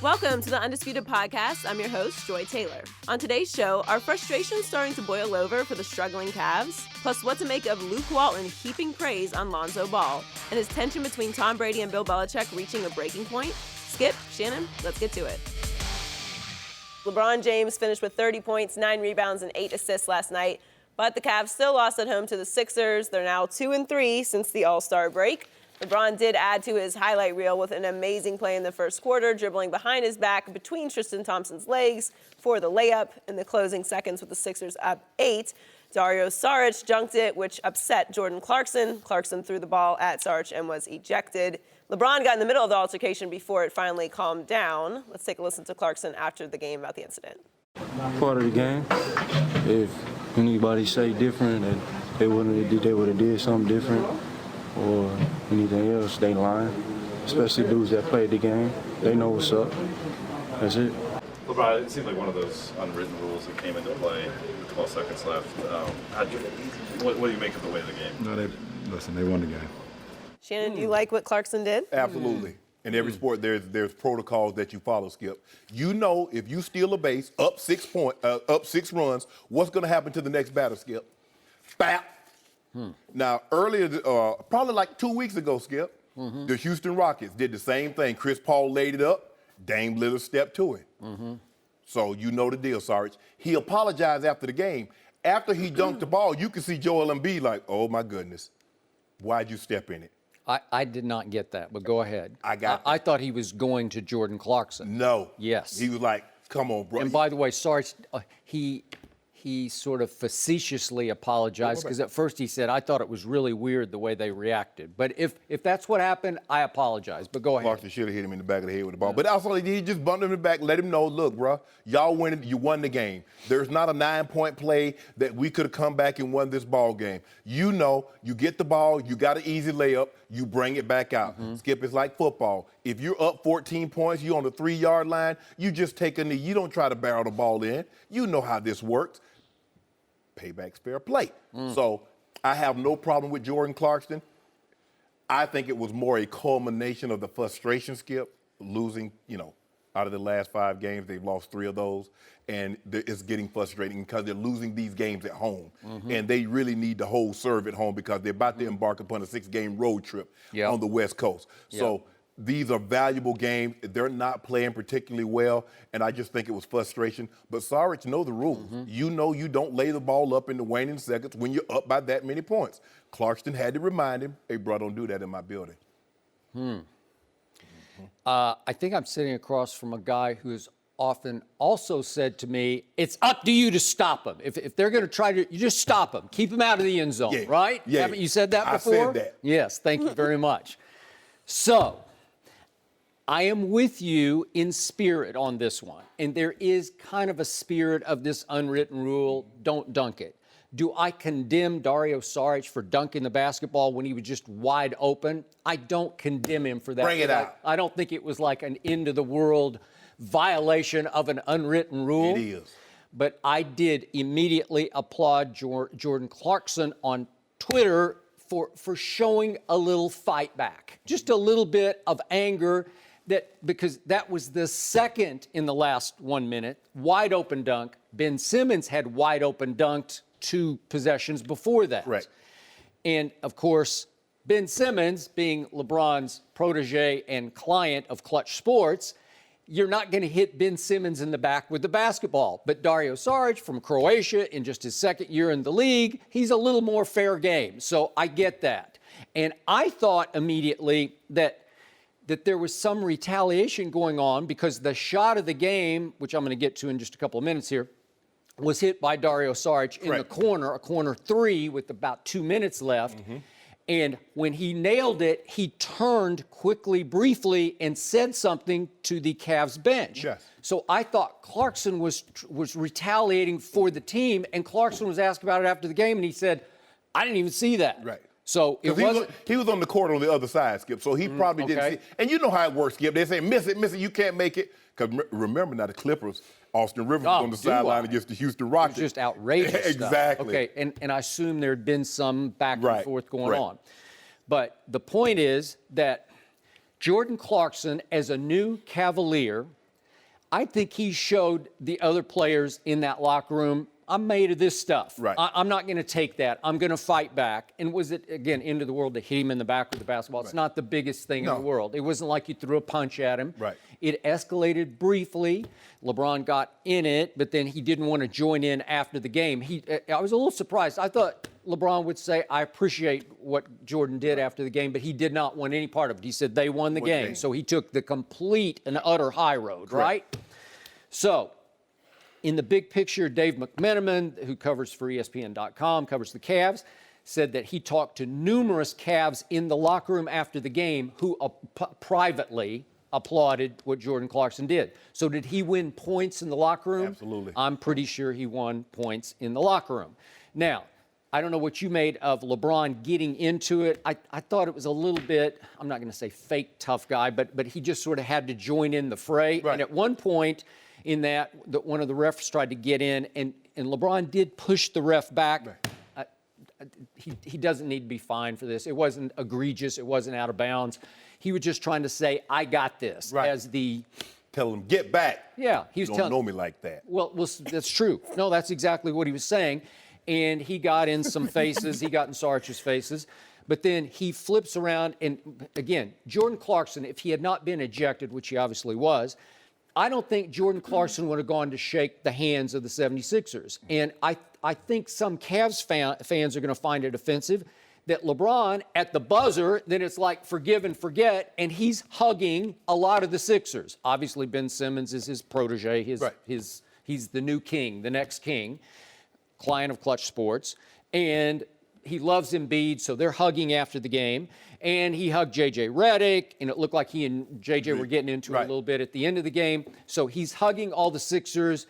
Welcome to the Undisputed Podcast. I'm your host, Joy Taylor. On today's show, our frustration starting to boil over for the struggling Cavs, plus what to make of Luke Walton heaping praise on Lonzo Ball, and his tension between Tom Brady and Bill Belichick reaching a breaking point. Skip, Shannon, let's get to it. LeBron James finished with 30 points, 9 rebounds, and 8 assists last night, but the Cavs still lost at home to the Sixers. They're now 2-3 since the All-Star break. LeBron did add to his highlight reel with an amazing play in the first quarter, dribbling behind his back between Tristan Thompson's legs for the layup in the closing seconds with the Sixers up 8. Dario Saric dunked it, which upset Jordan Clarkson. Clarkson threw the ball at Saric and was ejected. LeBron got in the middle of the altercation before it finally calmed down. Let's take a listen to Clarkson after the game about the incident. Part of the game. If anybody say different, that they would have did something different or anything else, they lying. Especially dudes that played the game. They know what's up. That's it. LeBron, it seemed like one of those unwritten rules that came into play with 12 seconds left. What do you make of the way of the game? No, they won the game. Shannon, do you like what Clarkson did? Absolutely. In every sport, there's protocols that you follow, Skip. You know, if you steal a base, up 6 runs, what's going to happen to the next batter, Skip? Bap. Now, earlier, probably like 2 weeks ago, Skip, the Houston Rockets did the same thing. Chris Paul laid it up. Dame Lillard stepped to it. So you know the deal, Sarge. He apologized after the game. After he dunked the ball, you could see Joel Embiid like, oh, my goodness, why'd you step in it? I did not get that, but go ahead. I thought he was going to Jordan Clarkson. No. Yes. He was like, come on, bro. And by the way, sorry, he sort of facetiously apologized because at first he said, I thought it was really weird the way they reacted. But if that's what happened, I apologize. But go ahead. Clarkson should have hit him in the back of the head with the ball. But also, he just bumped him in the back, let him know, look, bro, y'all win, you won the game. There's not a 9-point play that we could have come back and won this ball game. You know, you get the ball, you got an easy layup, you bring it back out. Skip, it's like football. If you're up 14 points, you're on the 3-yard line, you just take a knee. You don't try to barrel the ball in. You know how this works. Payback's fair play. So I have no problem with Jordan Clarkson. I think it was more a culmination of the frustration, Skip, losing, out of the last 5 games, they've lost 3 of those. And it's getting frustrating because they're losing these games at home. And they really need to hold serve at home because they're about to embark upon a 6-game road trip on the West Coast. So these are valuable games. They're not playing particularly well, and I just think it was frustration. But Saric know the rules. You know you don't lay the ball up in the waning seconds when you're up by that many points. Clarkson had to remind him, hey, bro, don't do that in my building. I think I'm sitting across from a guy who's often also said to me, it's up to you to stop them. If they're going to try to, you just stop them. Keep them out of the end zone, right? Yeah. Haven't you said that before? I said that. Yes, thank you very much. So, I am with you in spirit on this one. And there is kind of a spirit of this unwritten rule, don't dunk it. Do I condemn Dario Saric for dunking the basketball when he was just wide open? I don't condemn him for that. Bring it out. I don't think it was like an end-of-the-world violation of an unwritten rule. It is. But I did immediately applaud Jordan Clarkson on Twitter for showing a little fight back, just a little bit of anger. Because that was the second in the last 1 minute, wide open dunk. Ben Simmons had wide open dunked 2 possessions before that. Right. And, of course, Ben Simmons, being LeBron's protege and client of Clutch Sports, you're not going to hit Ben Simmons in the back with the basketball. But Dario Saric from Croatia, in just his second year in the league, he's a little more fair game. So I get that. And I thought immediately that there was some retaliation going on because the shot of the game, which I'm going to get to in just a couple of minutes here, was hit by Dario Saric in the corner, a corner 3 with about 2 minutes left. And when he nailed it, he turned quickly, briefly, and said something to the Cavs bench. Yes. So I thought Clarkson was retaliating for the team, and Clarkson was asked about it after the game, and he said, I didn't even see that. Right. So it wasn't. He was on the court on the other side, Skip, so he probably didn't see it. And you know how it works, Skip. They say, miss it, you can't make it. Because remember now, the Clippers, Austin Rivers was on the sideline against the Houston Rockets. It was just outrageous Exactly. Stuff. Okay, and I assume there had been some back and forth going on. But the point is that Jordan Clarkson, as a new Cavalier, I think he showed the other players in that locker room, I'm made of this stuff. Right. I'm not going to take that. I'm going to fight back. And was it, again, into the world to hit him in the back with the basketball? It's not the biggest thing in the world. It wasn't like you threw a punch at him. Right. It escalated briefly. LeBron got in it, but then he didn't want to join in after the game. I was a little surprised. I thought LeBron would say, I appreciate what Jordan did after the game, but he did not want any part of it. He said they won the game. So he took the complete and utter high road, right? So, in the big picture, Dave McMenamin, who covers for ESPN.com, covers the Cavs, said that he talked to numerous Cavs in the locker room after the game who privately applauded what Jordan Clarkson did. So did he win points in the locker room? Absolutely. I'm pretty sure he won points in the locker room. Now, I don't know what you made of LeBron getting into it. I thought it was a little bit, I'm not going to say fake tough guy, but he just sort of had to join in the fray. Right. And at one point in that one of the refs tried to get in, and LeBron did push the ref back. Right. He doesn't need to be fined for this. It wasn't egregious. It wasn't out of bounds. He was just trying to say, I got this, Right. as the... Tell him, get back. Yeah, he was You telling... don't know me like that. Well, that's true. No, that's exactly what he was saying. And he got in some faces. He got in Sarge's faces. But then he flips around. And again, Jordan Clarkson, if he had not been ejected, which he obviously was, I don't think Jordan Clarkson would have gone to shake the hands of the 76ers. And I think some Cavs fans are going to find it offensive that LeBron, at the buzzer, then it's like forgive and forget, and he's hugging a lot of the Sixers. Obviously, Ben Simmons is his protege. He's the new king, the next king, client of Clutch Sports. And he loves Embiid, so they're hugging after the game. And he hugged J.J. Redick, and it looked like he and J.J. were getting into it a little bit at the end of the game. So he's hugging all the Sixers,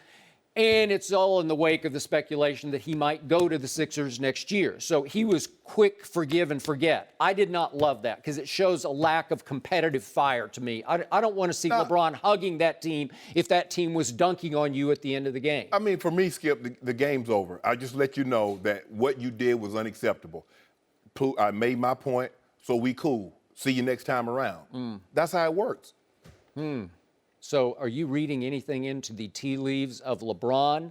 and it's all in the wake of the speculation that he might go to the Sixers next year. So he was quick, forgive, and forget. I did not love that because it shows a lack of competitive fire to me. I don't want to see LeBron hugging that team if that team was dunking on you at the end of the game. I mean, for me, Skip, the game's over. I just let you know that what you did was unacceptable. I made my point, so we cool. See you next time around. That's how it works. So are you reading anything into the tea leaves of LeBron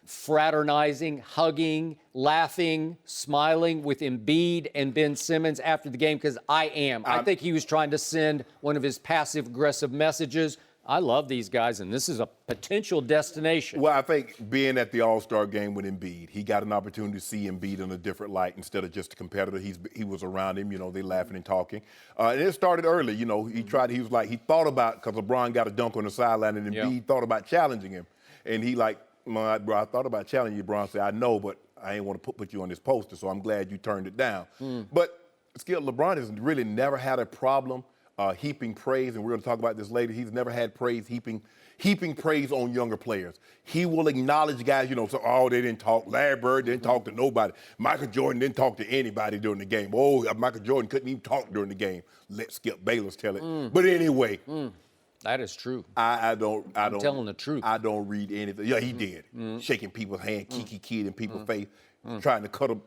fraternizing, hugging, laughing, smiling with Embiid and Ben Simmons after the game? Because I am. I think he was trying to send one of his passive-aggressive messages. I love these guys, and this is a potential destination. Well, I think being at the All-Star game with Embiid, he got an opportunity to see Embiid in a different light instead of just a competitor. He was around him, they laughing and talking. And it started early, he thought about, because LeBron got a dunk on the sideline, and Embiid thought about challenging him. And he bro, I thought about challenging you. LeBron said, I know, but I ain't want to put you on this poster, so I'm glad you turned it down. But, Skip, LeBron has really never had a problem heaping praise, and we're going to talk about this later. He's never had praise heaping praise on younger players. He will acknowledge guys, they didn't talk. Larry Bird didn't talk to nobody. Michael Jordan didn't talk to anybody during the game. Michael Jordan couldn't even talk during the game. Let Skip Bayless tell it. But anyway. That is true. I'm telling the truth. I don't read anything. Yeah, he did. Shaking people's hand, kiki in people's face, trying to cut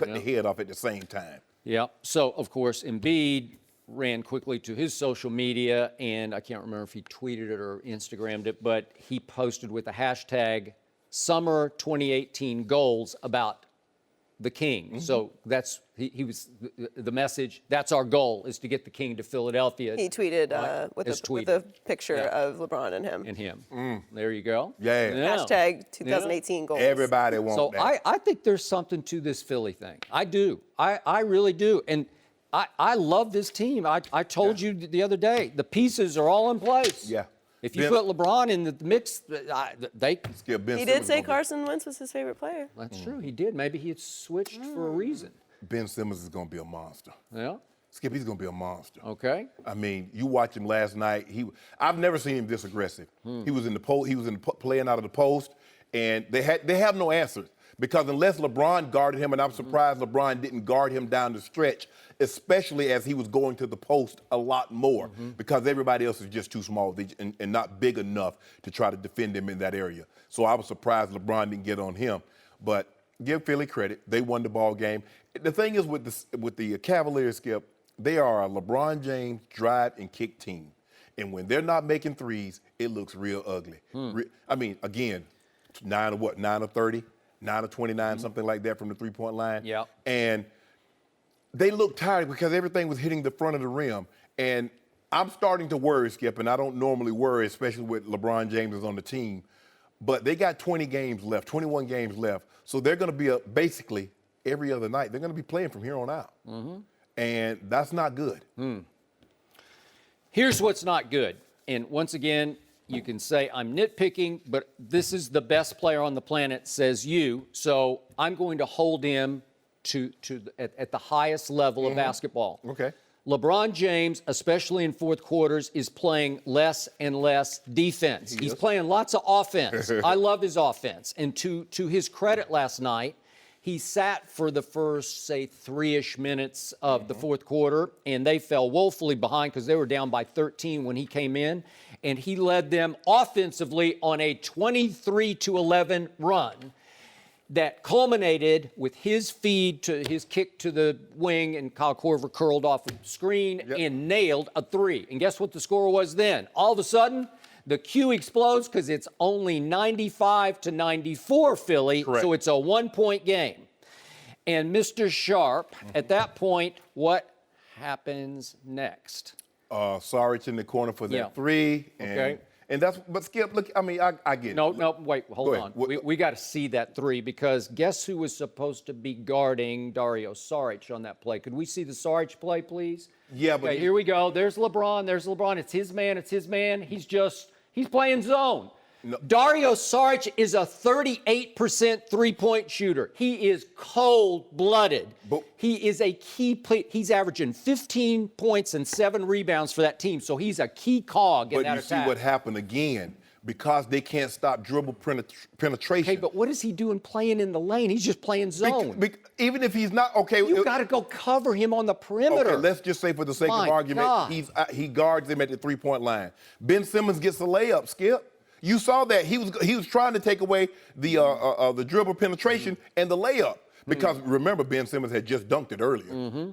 the head off at the same time. Yeah. So, of course, Embiid ran quickly to his social media, and I can't remember if he tweeted it or Instagrammed it, but he posted with the hashtag Summer 2018 goals about the King. So that's he was the message. That's our goal, is to get the King to Philadelphia. He tweeted with a picture of LeBron and him. There you go. Yeah. Hashtag 2018 goals. Everybody wants that. So I think there's something to this Philly thing. I do. I really do. And I love this team. I told you the other day, the pieces are all in place. Yeah. If you put LeBron in the mix, they... He did say Carson Wentz was his favorite player. That's true. He did. Maybe he had switched for a reason. Ben Simmons is going to be a monster. Yeah? Skip, he's going to be a monster. Okay. I mean, you watch him last night. I've never seen him this aggressive. He was in the post. He was playing out of the post, and they have no answers. Because unless LeBron guarded him, and I'm surprised LeBron didn't guard him down the stretch, especially as he was going to the post a lot more, because everybody else is just too small and not big enough to try to defend him in that area. So I was surprised LeBron didn't get on him. But give Philly credit. They won the ball game. The thing is with the Cavaliers, Skip, they are a LeBron James drive and kick team. And when they're not making threes, it looks real ugly. I mean, again, 9 of 30, 9 of 29, something like that from the three-point line. Yeah. And they look tired because everything was hitting the front of the rim. And I'm starting to worry, Skip, and I don't normally worry, especially with LeBron James is on the team. But they got 20 games left, 21 games left. So they're going to be basically every other night. They're going to be playing from here on out. And that's not good. Here's what's not good. And once again, you can say I'm nitpicking, but this is the best player on the planet, says you. So I'm going to hold him at the highest level of basketball. Okay. LeBron James, especially in fourth quarters, is playing less and less defense. He's playing lots of offense. I love his offense. And to his credit last night, he sat for the first, say, 3-ish minutes of the fourth quarter, and they fell woefully behind because they were down by 13 when he came in. And he led them offensively on a 23-11 run that culminated with his feed to his kick to the wing, and Kyle Korver curled off the screen and nailed a three. And guess what the score was then? All of a sudden, the Q explodes because it's only 95-94 Philly, so it's a 1-point game. And Mr. Sharpe, at that point, what happens next? Sarich in the corner for that three. And that's, but Skip, look, I mean, I get it. No, wait, hold on. We got to see that three because guess who was supposed to be guarding Dario Saric on that play? Could we see the Saric play, please? Yeah, but here we go. There's LeBron. It's his man. He's playing zone. No. Dario Saric is a 38% three-point shooter. He is cold-blooded. He is a key player. He's averaging 15 points and 7 rebounds for that team, so he's a key cog in that attack. But you see what happened again. Because they can't stop dribble penetration. Okay, but what is he doing playing in the lane? He's just playing zone. Even if he's not, okay. You got to go cover him on the perimeter. Okay, let's just say for the sake of argument, he guards him at the three-point line. Ben Simmons gets the layup, Skip. You saw that. He was trying to take away the dribble penetration and the layup. Because remember, Ben Simmons had just dunked it earlier.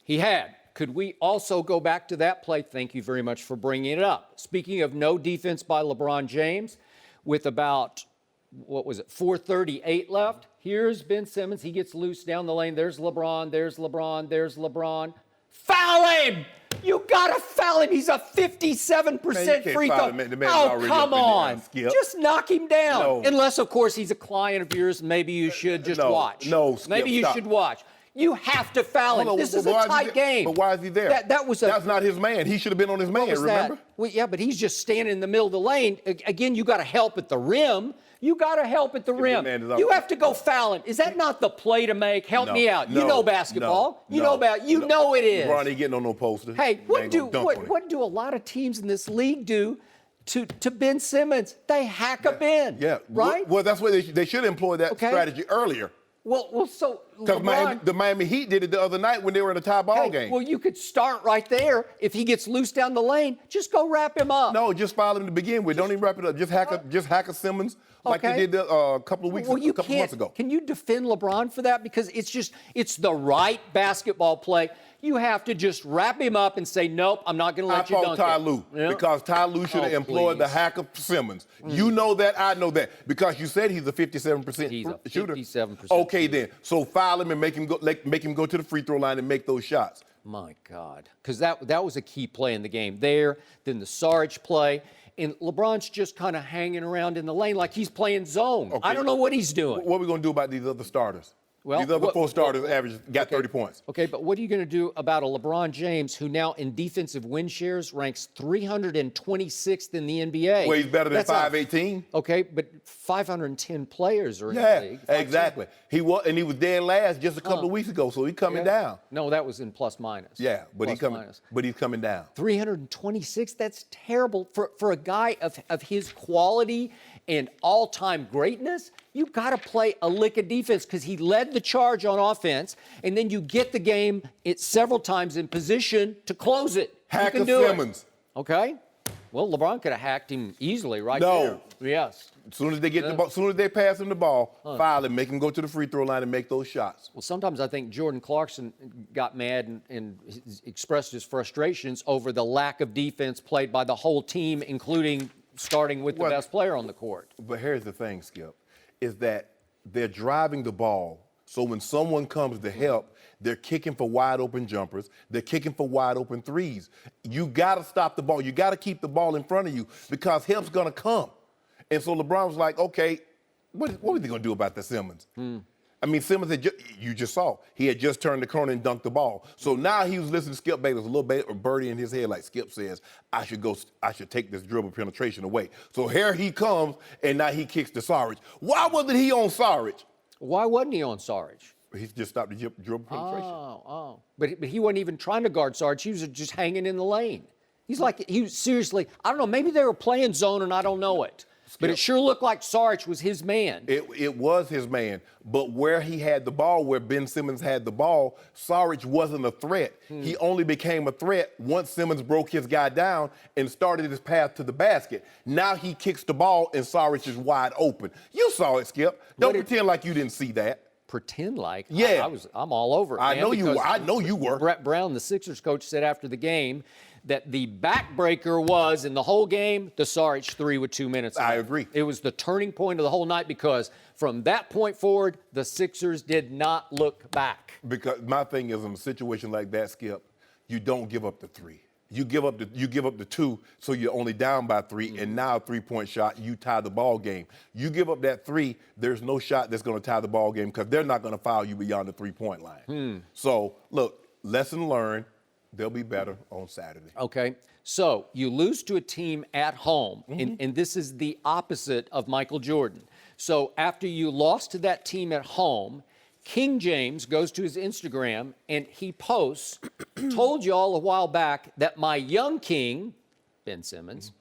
He had. Could we also go back to that play? Thank you very much for bringing it up. Speaking of no defense by LeBron James, with about, 4:38 left, here's Ben Simmons. He gets loose down the lane. There's LeBron. Foul him! You got to foul him. He's a 57% free throw. Oh, come on. Just knock him down. No. Unless, of course, he's a client of yours. Maybe you should just watch. No, Skip, maybe you should watch. You have to foul him. This is a tight game. But why is he there? That's not his man. He should have been on his man, remember? Well, yeah, but he's just standing in the middle of the lane. Again, you got to help at the rim. You have to go foul him. Is that not the play to make? Help me out. You know basketball. You know it is. LeBron ain't getting on no poster. Hey, what do a lot of teams in this league do to Ben Simmons? They hack him in. Yeah. Right? Well, that's why they should employ that strategy earlier. Well, so because the Miami Heat did it the other night when they were in a tie ball game. Well, you could start right there. If he gets loose down the lane, just go wrap him up. No, just foul him to begin with. Don't even wrap it up. Just hack a Simmons like they did a couple of months ago. Can you defend LeBron for that? Because it's the right basketball play. You have to just wrap him up and say, nope, I'm not going to let you dunk it. I fought Ty Lue because Ty Lue should have employed the hack of Simmons. You know that, I know that. Because you said he's a 57% shooter. 57%. Okay, then. So foul him and make him go to the free throw line and make those shots. My God. Because that was a key play in the game there. Then the Saric play. And LeBron's just kind of hanging around in the lane like he's playing zone. Okay. I don't know what he's doing. What are we going to do about these other starters? Well, these other four starters got 30 points. Okay, but what are you going to do about a LeBron James who now in defensive win shares ranks 326th in the NBA? Well, he's better than 518. Okay, but 510 players are in the league. Exactly. He was dead last just a couple of weeks ago, so he's coming down. No, that was in plus minus. Yeah, but he's coming down. 326, that's terrible for a guy of his quality and all-time greatness. You got to play a lick of defense because he led the charge on offense, and then you get the game several times in position to close it. Hack of Simmons. Okay. Well, LeBron could have hacked him easily right No. there. Yes. As soon as they get the ball, as soon as they pass him the ball, foul him, make him go to the free throw line and make those shots. Well, sometimes I think Jordan Clarkson got mad and expressed his frustrations over the lack of defense played by the whole team, including starting with the best player on the court. But here's the thing, Skip, is that they're driving the ball. So when someone comes to help, they're kicking for wide open jumpers. They're kicking for wide open threes. You got to stop the ball. You got to keep the ball in front of you because help's going to come. And so LeBron was like, okay, what was he going to do about the Simmons? I mean, Simmons you just saw, he had just turned the corner and dunked the ball. So now he was listening to Skip Bayless, a little birdie in his head, like Skip says, I should take this dribble penetration away. So here he comes, and now he kicks to Sarge. Why wasn't he on Sarge? Why wasn't he on Sarge? He just stopped the dribble penetration. But he wasn't even trying to guard Sarge. He was just hanging in the lane. He was seriously, I don't know, maybe they were playing zone and I don't know it. But it sure looked like Sarge was his man. It was his man. But where he had the ball, where Ben Simmons had the ball, Sarge wasn't a threat. He only became a threat once Simmons broke his guy down and started his path to the basket. Now he kicks the ball and Sarge is wide open. You saw it, Skip. Don't pretend like you didn't see that. Pretend like? Yeah. I'm all over it, I man, know you were. because I know you were. Brett Brown, the Sixers coach, said after the game that the backbreaker was, in the whole game, the Sarge 3 with 2 minutes left. I agree. It was the turning point of the whole night because from that point forward, the Sixers did not look back. Because my thing is, in a situation like that, Skip, you don't give up the 3. You give up the 2, so you're only down by 3, and now a 3-point shot, you tie the ball game. You give up that 3, there's no shot that's going to tie the ball game because they're not going to foul you beyond the 3-point line. So, look, lesson learned. They'll be better on Saturday. Okay, so you lose to a team at home, and this is the opposite of Michael Jordan. So after you lost to that team at home, King James goes to his Instagram and he posts, told you all a while back that my young king, Ben Simmons,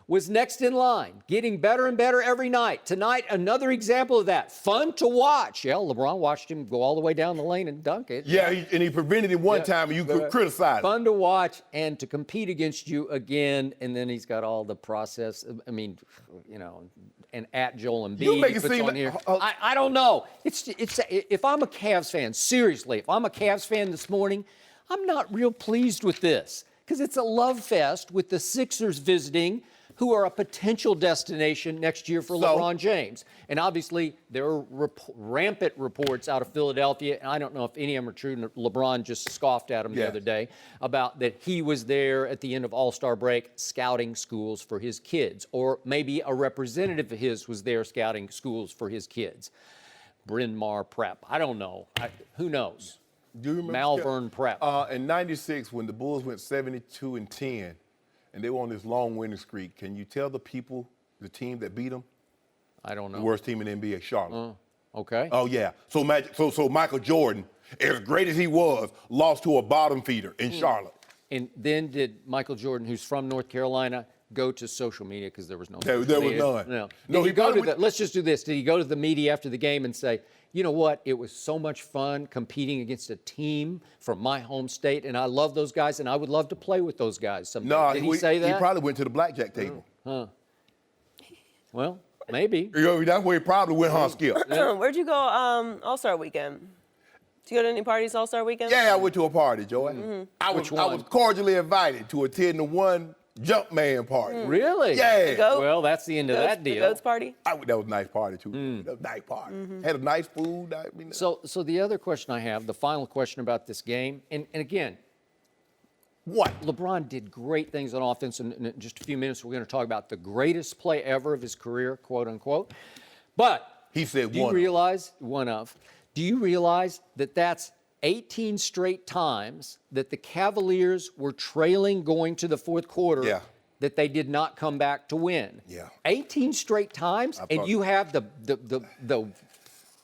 was next in line, getting better and better every night. Tonight, another example of that. Fun to watch. Yeah, LeBron watched him go all the way down the lane and dunk it. Yeah, and he prevented it one time, and you could criticize Fun to watch and to compete against you again, and then he's got all the process. I mean, you know, and at Joel Embiid. You make it puts seem on like, here. I don't know. It's if I'm a Cavs fan, seriously, if I'm a Cavs fan this morning, I'm not real pleased with this because it's a love fest with the Sixers visiting, who are a potential destination next year for LeBron James. And obviously, there are rampant reports out of Philadelphia, and I don't know if any of them are true. LeBron just scoffed at him the other day about that he was there at the end of All-Star break scouting schools for his kids, or maybe a representative of his was there scouting schools for his kids. Bryn Mawr Prep. I don't know. Who knows? Do you remember Malvern Prep. In '96, when the Bulls went 72-10, and they were on this long winning streak, can you tell the people, the team that beat them? I don't know. The worst team in the NBA, Charlotte. Okay. Oh, yeah. So Michael Jordan, as great as he was, lost to a bottom feeder in Charlotte. And then did Michael Jordan, who's from North Carolina, go to social media because there was no There social was media? none. No. No, Did he go to went- let's just do this. Did he go to the media after the game and say, you know what, it was so much fun competing against a team from my home state, and I love those guys, and I would love to play with those guys someday? No, Did he say that? He probably went to the blackjack table. Well, maybe. You know, that's where he probably went, Skip? Where'd you go All-Star Weekend? Did you go to any parties All-Star Weekend? Yeah, I went to a party, Joey. I was cordially invited to attend the one Jumpman party. Really? Yeah. Goat? Well, that's the end of that The deal. Goats party? That was a nice party, too. That was a nice party. Had a nice food. I mean, So the other question I have, the final question about this game, and again, what? LeBron did great things on offense, and in just a few minutes we're going to talk about the greatest play ever of his career, quote unquote. But He said do you realize Do you realize that that's 18 straight times that the Cavaliers were trailing going to the fourth quarter that they did not come back to win? Yeah. 18 straight times, and you have the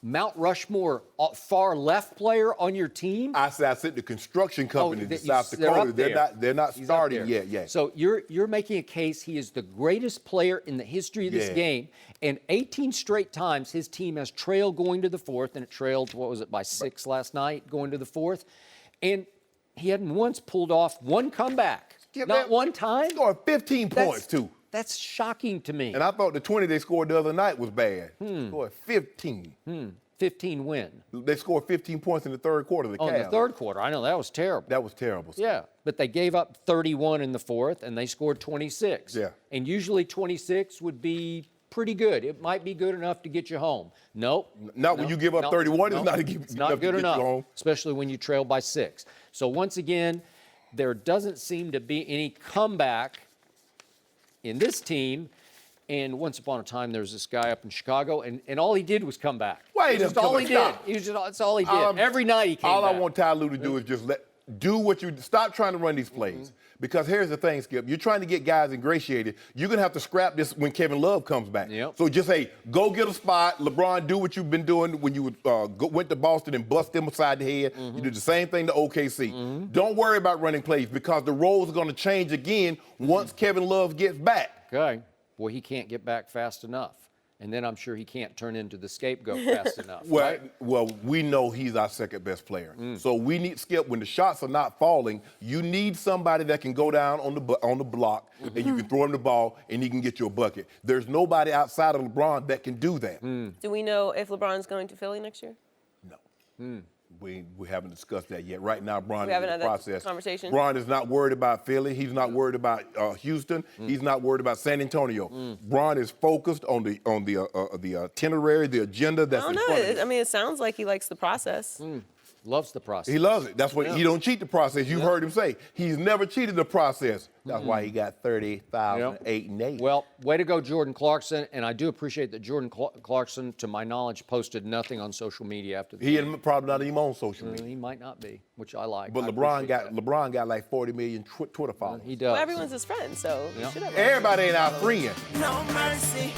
Mount Rushmore far left player on your team? I sent the construction company to South they're up Dakota. They're not He's starting up there. yet. Yeah. So you're making a case he is the greatest player in the history of this game, and 18 straight times his team has trailed going to the fourth, and it trailed, what was it, by 6 last night going to the fourth, and he hadn't once pulled off one comeback. Not one time? Scored 15 points, too. That's shocking to me. And I thought the 20 they scored the other night was bad. Scored 15. 15 win. They scored 15 points in the third quarter. The Oh, in Cavs. the third quarter. I know, that was terrible. That was terrible. Yeah, but they gave up 31 in the fourth, and they scored 26. Yeah. And usually 26 would be pretty good. It might be good enough to get you home. Nope. Not when you give up 31. It's not It's not good enough, especially when you trail by 6. So once again, there doesn't seem to be any comeback in this team. And once upon a time, there was this guy up in Chicago, and all he did was come back. Wait, That's all he did. That's all he did. Every night he came All back. I want Ty Lue to do is just stop trying to run these plays. Because here's the thing, Skip. You're trying to get guys ingratiated. You're going to have to scrap this when Kevin Love comes back. Yep. So just say, go get a spot. LeBron, do what you've been doing when you went to Boston and bust them upside the head. You did the same thing to OKC. Don't worry about running plays because the roles are going to change again once Kevin Love gets back. Okay. Well, he can't get back fast enough. And then I'm sure he can't turn into the scapegoat fast enough. Well, right? we know he's our second best player. So we need, Skip, when the shots are not falling, you need somebody that can go down on the block and you can throw him the ball and he can get you a bucket. There's nobody outside of LeBron that can do that. Do we know if LeBron's going to Philly next year? No. We haven't discussed that yet. Right now, Bron We is haven't in the had that process. conversation? Bron is not worried about Philly. He's not worried about Houston. He's not worried about San Antonio. Bron is focused on the itinerary, the agenda that's I don't in front of him. know. I mean, it sounds like he likes the process. Loves the process. He loves it. That's what he don't cheat the process. You've heard him say he's never cheated the process. That's why he got 30,000, 8 and 8. Well, way to go, Jordan Clarkson. And I do appreciate that Jordan Clarkson, to my knowledge, posted nothing on social media after the game. He probably not even on social media. He might not be, which I like. But I LeBron got like 40 million Twitter followers. He does. Well, everyone's his friend, so he should have. Everybody ain't our friend. No mercy.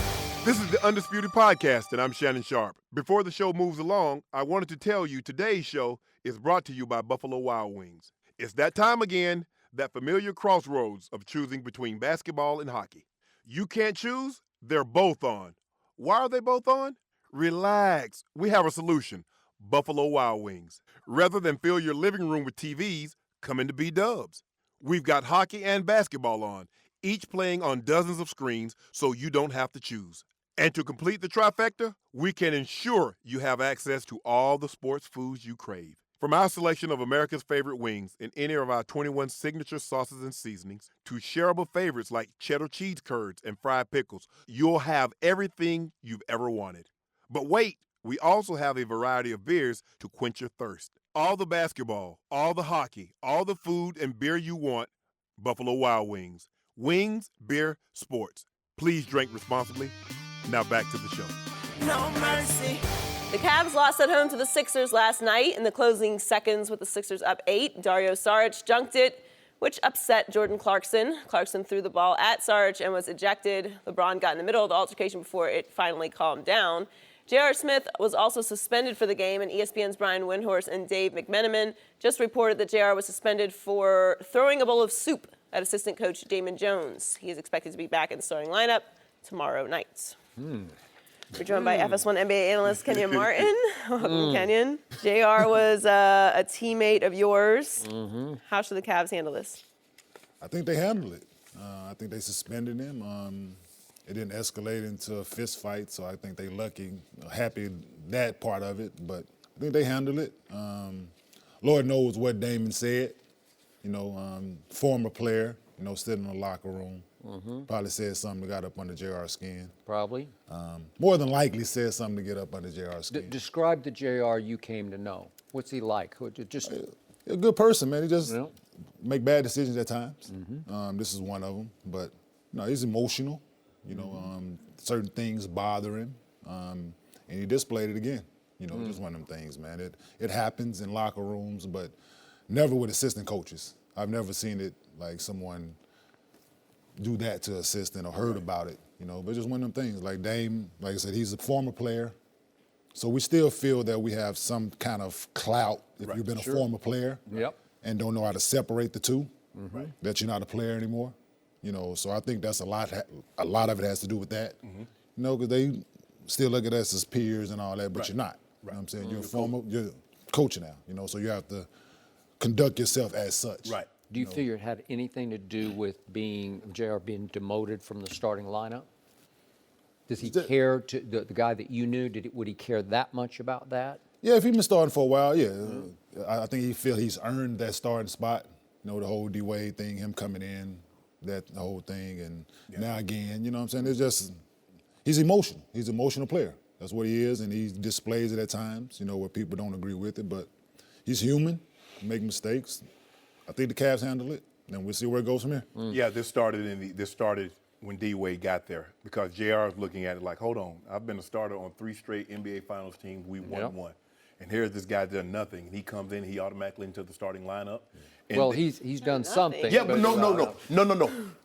This is the Undisputed Podcast, and I'm Shannon Sharpe. Before the show moves along, I wanted to tell you today's show is brought to you by Buffalo Wild Wings. It's that time again, that familiar crossroads of choosing between basketball and hockey. You can't choose? They're both on. Why are they both on? Relax. We have a solution. Buffalo Wild Wings. Rather than fill your living room with TVs, come into B-Dubs. We've got hockey and basketball on, each playing on dozens of screens so you don't have to choose. And to complete the trifecta, we can ensure you have access to all the sports foods you crave. From our selection of America's favorite wings and any of our 21 signature sauces and seasonings to shareable favorites like cheddar cheese curds and fried pickles, you'll have everything you've ever wanted. But wait, we also have a variety of beers to quench your thirst. All the basketball, all the hockey, all the food and beer you want, Buffalo Wild Wings. Wings, beer, sports. Please drink responsibly. Now back to the show. No mercy. The Cavs lost at home to the Sixers last night in the closing seconds with the Sixers up 8. Dario Saric dunked it, which upset Jordan Clarkson. Clarkson threw the ball at Saric and was ejected. LeBron got in the middle of the altercation before it finally calmed down. J.R. Smith was also suspended for the game, and ESPN's Brian Windhorst and Dave McMenamin just reported that J.R. was suspended for throwing a bowl of soup at assistant coach Damon Jones. He is expected to be back in the starting lineup tomorrow night. We're joined by FS1 NBA analyst Kenyon Martin. Welcome, Kenyon. JR was a teammate of yours. How should the Cavs handle this? I think they handled it. I think they suspended him. It didn't escalate into a fist fight, so I think they happy that part of it. But I think they handled it. Lord knows what Damon said. Former player, sitting in the locker room. Probably said something that got up under JR's skin. Probably. More than likely said something to get up under JR's skin. Describe the JR you came to know. What's he like? Just a good person, man. He just make bad decisions at times. This is one of them. But he's emotional. Certain things bother him, and he displayed it again. Just one of them things, man. It happens in locker rooms, but never with assistant coaches. I've never seen it like someone do that to assistant or heard about it, but just one of them things. Like Dame, like I said, he's a former player, so we still feel that we have some kind of clout if you've been a former player and don't know how to separate the two, that you're not a player anymore. So I think that's a lot of it has to do with that, because they still look at us as peers and all that, but you're not. You know what I'm saying? You're a coach now, so you have to conduct yourself as such. Right. Do you figure it had anything to do with JR being demoted from the starting lineup? Does he care to the guy that you knew? Would he care that much about that? Yeah, if he's been starting for a while, yeah. I think he feel he's earned that starting spot. You know, the whole D-Wade thing, him coming in, the whole thing, and now again, you know what I'm saying? It's just, he's emotional. He's an emotional player. That's what he is, and he displays it at times, you know, where people don't agree with it, but he's human, make mistakes. I think the Cavs handle it, and we'll see where it goes from here. Yeah, this started when D-Wade got there, because JR is looking at it like, hold on, I've been a starter on 3 straight NBA Finals teams. We won one. And here's this guy done nothing. And he comes in, he automatically into the starting lineup. And Well, he's done something. Yeah, but no.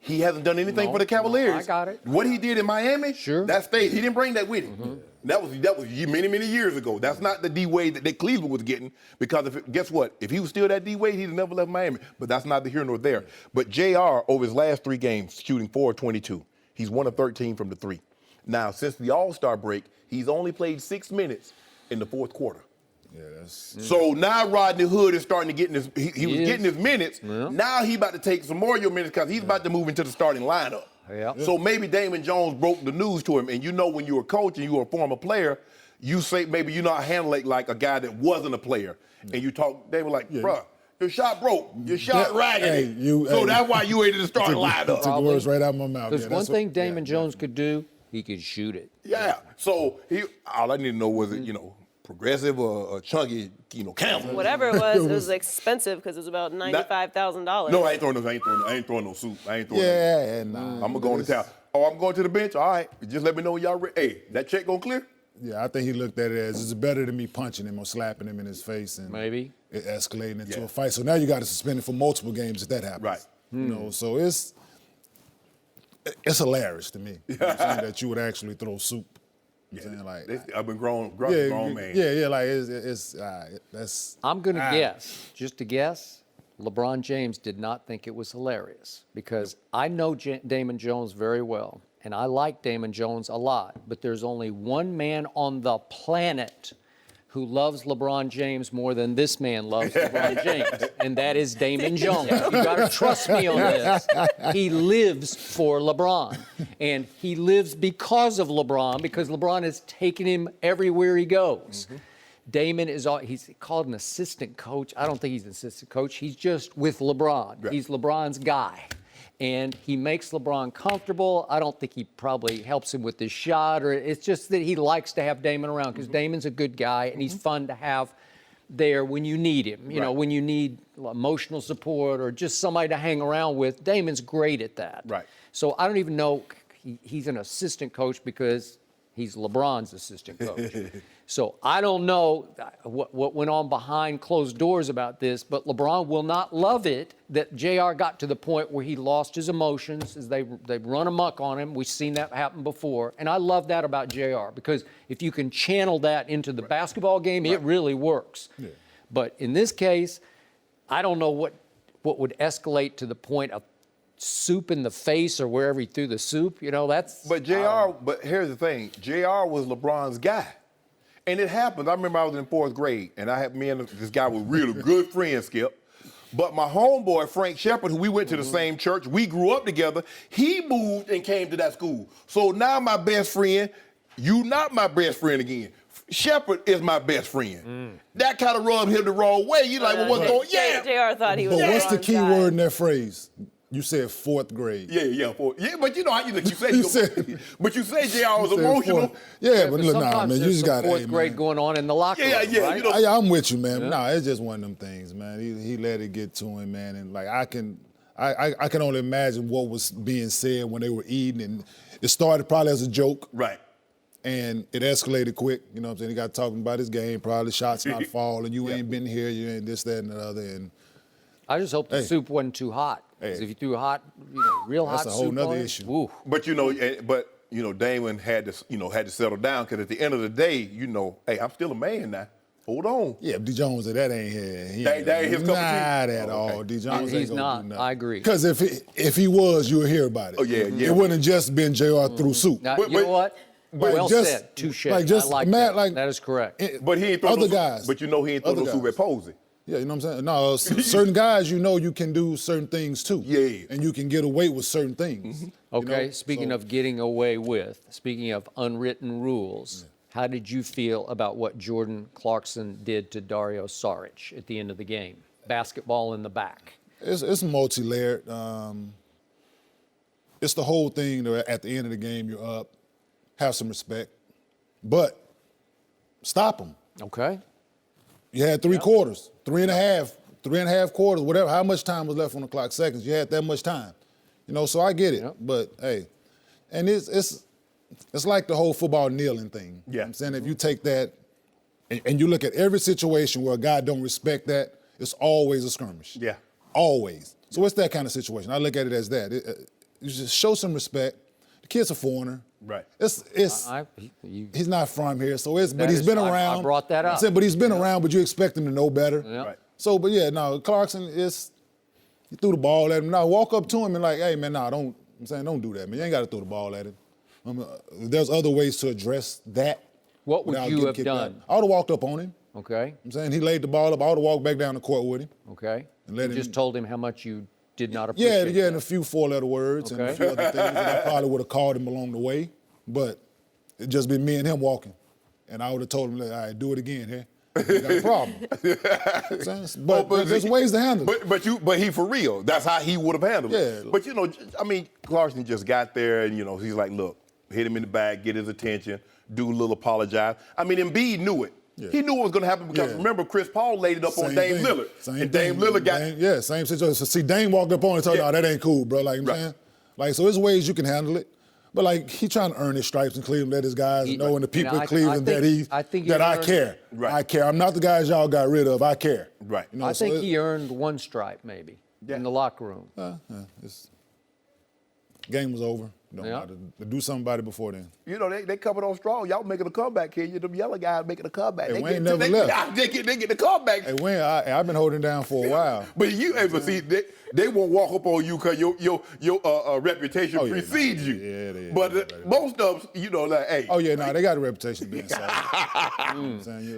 He hasn't done anything for the Cavaliers. I got it. What he did in Miami, Sure. that stayed. He didn't bring that with him. That was many years ago. That's not the D-Wade that Cleveland was getting, because guess what? If he was still that D-Wade, he'd have never left Miami. But that's neither here nor there. But JR, over his last 3 games, shooting 4-22. He's 1 of 13 from the 3. Now, since the All-Star break, he's only played 6 minutes in the 4th quarter. Yeah, that's. So now Rodney Hood is starting to get in his. He was getting his minutes. Yeah. Now he about to take some more of your minutes, because he's about to move into the starting lineup. Yeah. So maybe Damon Jones broke the news to him, and you know, when you're a coach and you're a former player, you say maybe you're not handling like a guy that wasn't a player, and you talk. They were like, bruh, your shot broke, your shot raggedy. So that's why you ain't in the starting lineup. Took the words right out of my mouth. There's one thing Damon Jones could do. He could shoot it. Yeah. So all I need to know was it, progressive or chunky, camel. Whatever it was expensive because it was about $95,000. No, I ain't throwing no suit. I ain't throwing nah. I'm gonna go to town. Oh, I'm going to the bench. All right, just let me know when y'all ready. Hey, that check gonna clear? Yeah, I think he looked at it as it's better than me punching him or slapping him in his face and maybe it escalating into a fight. So now you got to suspend it for multiple games if that happens. Right. So it's hilarious to me that you would actually throw soup. I've been grown man. Yeah, like that's. I'm gonna guess, just to guess. LeBron James did not think it was hilarious, because I know Damon Jones very well, and I like Damon Jones a lot. But there's only one man on the planet who loves LeBron James more than this man loves LeBron James, and that is Damon Jones. You got to trust me on this. He lives for LeBron, and he lives because of LeBron, because LeBron has taken him everywhere he goes. Damon he's called an assistant coach. I don't think he's an assistant coach. He's just with LeBron. Right. He's LeBron's guy. And he makes LeBron comfortable. I don't think he probably helps him with his shot, or it's just that he likes to have Damon around, because Damon's a good guy and he's fun to have there when you need him. You know, when you need emotional support or just somebody to hang around with. Damon's great at that. Right. So I don't even know he's an assistant coach because he's LeBron's assistant coach. So I don't know what went on behind closed doors about this, but LeBron will not love it that JR got to the point where he lost his emotions as they run amok on him. We've seen that happen before. And I love that about JR, because if you can channel that into the basketball game, it really works. Yeah. But in this case, I don't know what would escalate to the point of soup in the face or wherever he threw the soup. That's... But but here's the thing. JR was LeBron's guy. And it happened. I remember I was in 4th grade, and me and this guy were really good friends, Skip. But my homeboy, Frank Shepard, who we went to the same church, we grew up together, he moved and came to that school. So now my best friend, you not my best friend again. Shepard is my best friend. That kind of rubbed him the wrong way. You like, well, what's going on? JR thought he was. But what's the key word in that phrase? You said 4th grade. Yeah, but you know how you said but you say JR was emotional. Yeah, but look, man, you just got 4th grade going on in the locker room. Right? I'm with you, man. No, it's just one of them things, man. He let it get to him, man, and like I can only imagine what was being said when they were eating, and it started probably as a joke, right? And it escalated quick. You know what I'm saying? He got talking about his game, probably shots not falling. You ain't been here, you ain't this, that, and the other, and. I just hope the soup wasn't too hot. Because if you threw real hot soup, that's a whole nother issue. Ooh. But Damon had to settle down, because at the end of the day, hey, I'm still a man now. Hold on. Yeah, D. Jones, that ain't here. That ain't his cup of tea? Not at all. D. Jones he's ain't not. Do nothing. I agree. Because if he was, you would hear about it. Oh yeah. It wouldn't have just been JR through soup. Now, you know what? Well said. Touche. Like just I like Matt, that. That is correct. But he ain't throw other guys. But he ain't throw no soup at Posey. Yeah, you know what I'm saying? No, certain guys, you know you can do certain things too. Yeah. And you can get away with certain things. Okay, speaking of getting away with, speaking of unwritten rules, how did you feel about what Jordan Clarkson did to Dario Saric at the end of the game? Basketball in the back. It's multi-layered. It's the whole thing that at the end of the game, you're up, have some respect, but stop them. Okay. You had 3 quarters, 3.5 quarters, whatever, how much time was left on the clock, seconds, you had that much time. You know, so I get it, but hey, and it's like the whole football kneeling thing. Yeah. I'm saying if you take that and you look at every situation where a guy don't respect that, it's always a skirmish. Yeah. Always. So it's that kind of situation. I look at it as that. You just show some respect. The kid's a foreigner. Right. He's not from here, so but he's is- been I around. brought that up. I'm saying, but he's been around, but you expect him to know better. Yeah. Right. So, but yeah, no, Clarkson he threw the ball at him. Now walk up to him and like, hey man, don't do that, man. You ain't got to throw the ball at him. There's other ways to address that. What would without you getting have kicked done? out. I would have walked up on him. Okay. I'm saying he laid the ball up. I would have walked back down the court with him. Okay. And let You him- just told him how much you did not Yeah, appreciate yeah, that. and a few 4-letter words and a Okay. few other things that I probably would have called him along the way. But it just been me and him walking. And I would have told him, like, all right, do it again here. You got a problem. But there's ways to handle it. But he for real. That's how he would have handled it. Yeah. But you know, I mean, Clarkson just got there and he's like, look, hit him in the back, get his attention, do a little apologize. I mean, Embiid knew it. Yeah. He knew what was going to happen because remember Chris Paul laid it up on Dame Lillard. Same and Dame thing. Lillard got same situation. So see, Dame walked up on him and told him, no, that ain't cool, bro. Like I'm saying? Like, so there's ways you can handle it. But like he trying to earn his stripes in Cleveland, let his guys know and the people in Cleveland that I care. Right. I care. I'm not the guys y'all got rid of. I care. Right. You know, I think he earned 1 stripe maybe in the locker room. Game was over. Don't Yeah. matter. Do something about it before then. You know, they coming on strong. Y'all making a comeback here. You them yellow guys making a comeback. Hey, They Wayne get- never left. They get the comeback. Hey, Wayne, I've been holding down for a while. But see, they won't walk up on you because your reputation precedes you. Yeah, they- But most of them, like, hey. Oh yeah, no, they got a reputation of being soft.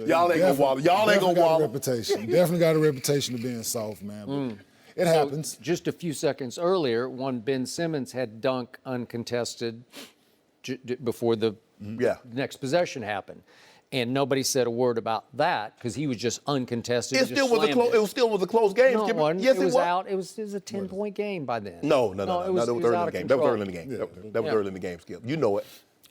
Y'all ain't gonna wallow. Y'all ain't gonna got wallow. a reputation. Definitely got a reputation of being soft, man. But it happens. Just a few seconds earlier, when Ben Simmons had dunked uncontested before the next possession happened. And nobody said a word about that because he was just uncontested. It still was a close game. No, it Skipper. wasn't. Yes, it was out. It was a 10-point game by then. No, it that was was early in out the of game. That was control. early in the game. That was early in the game, Skip. You know it.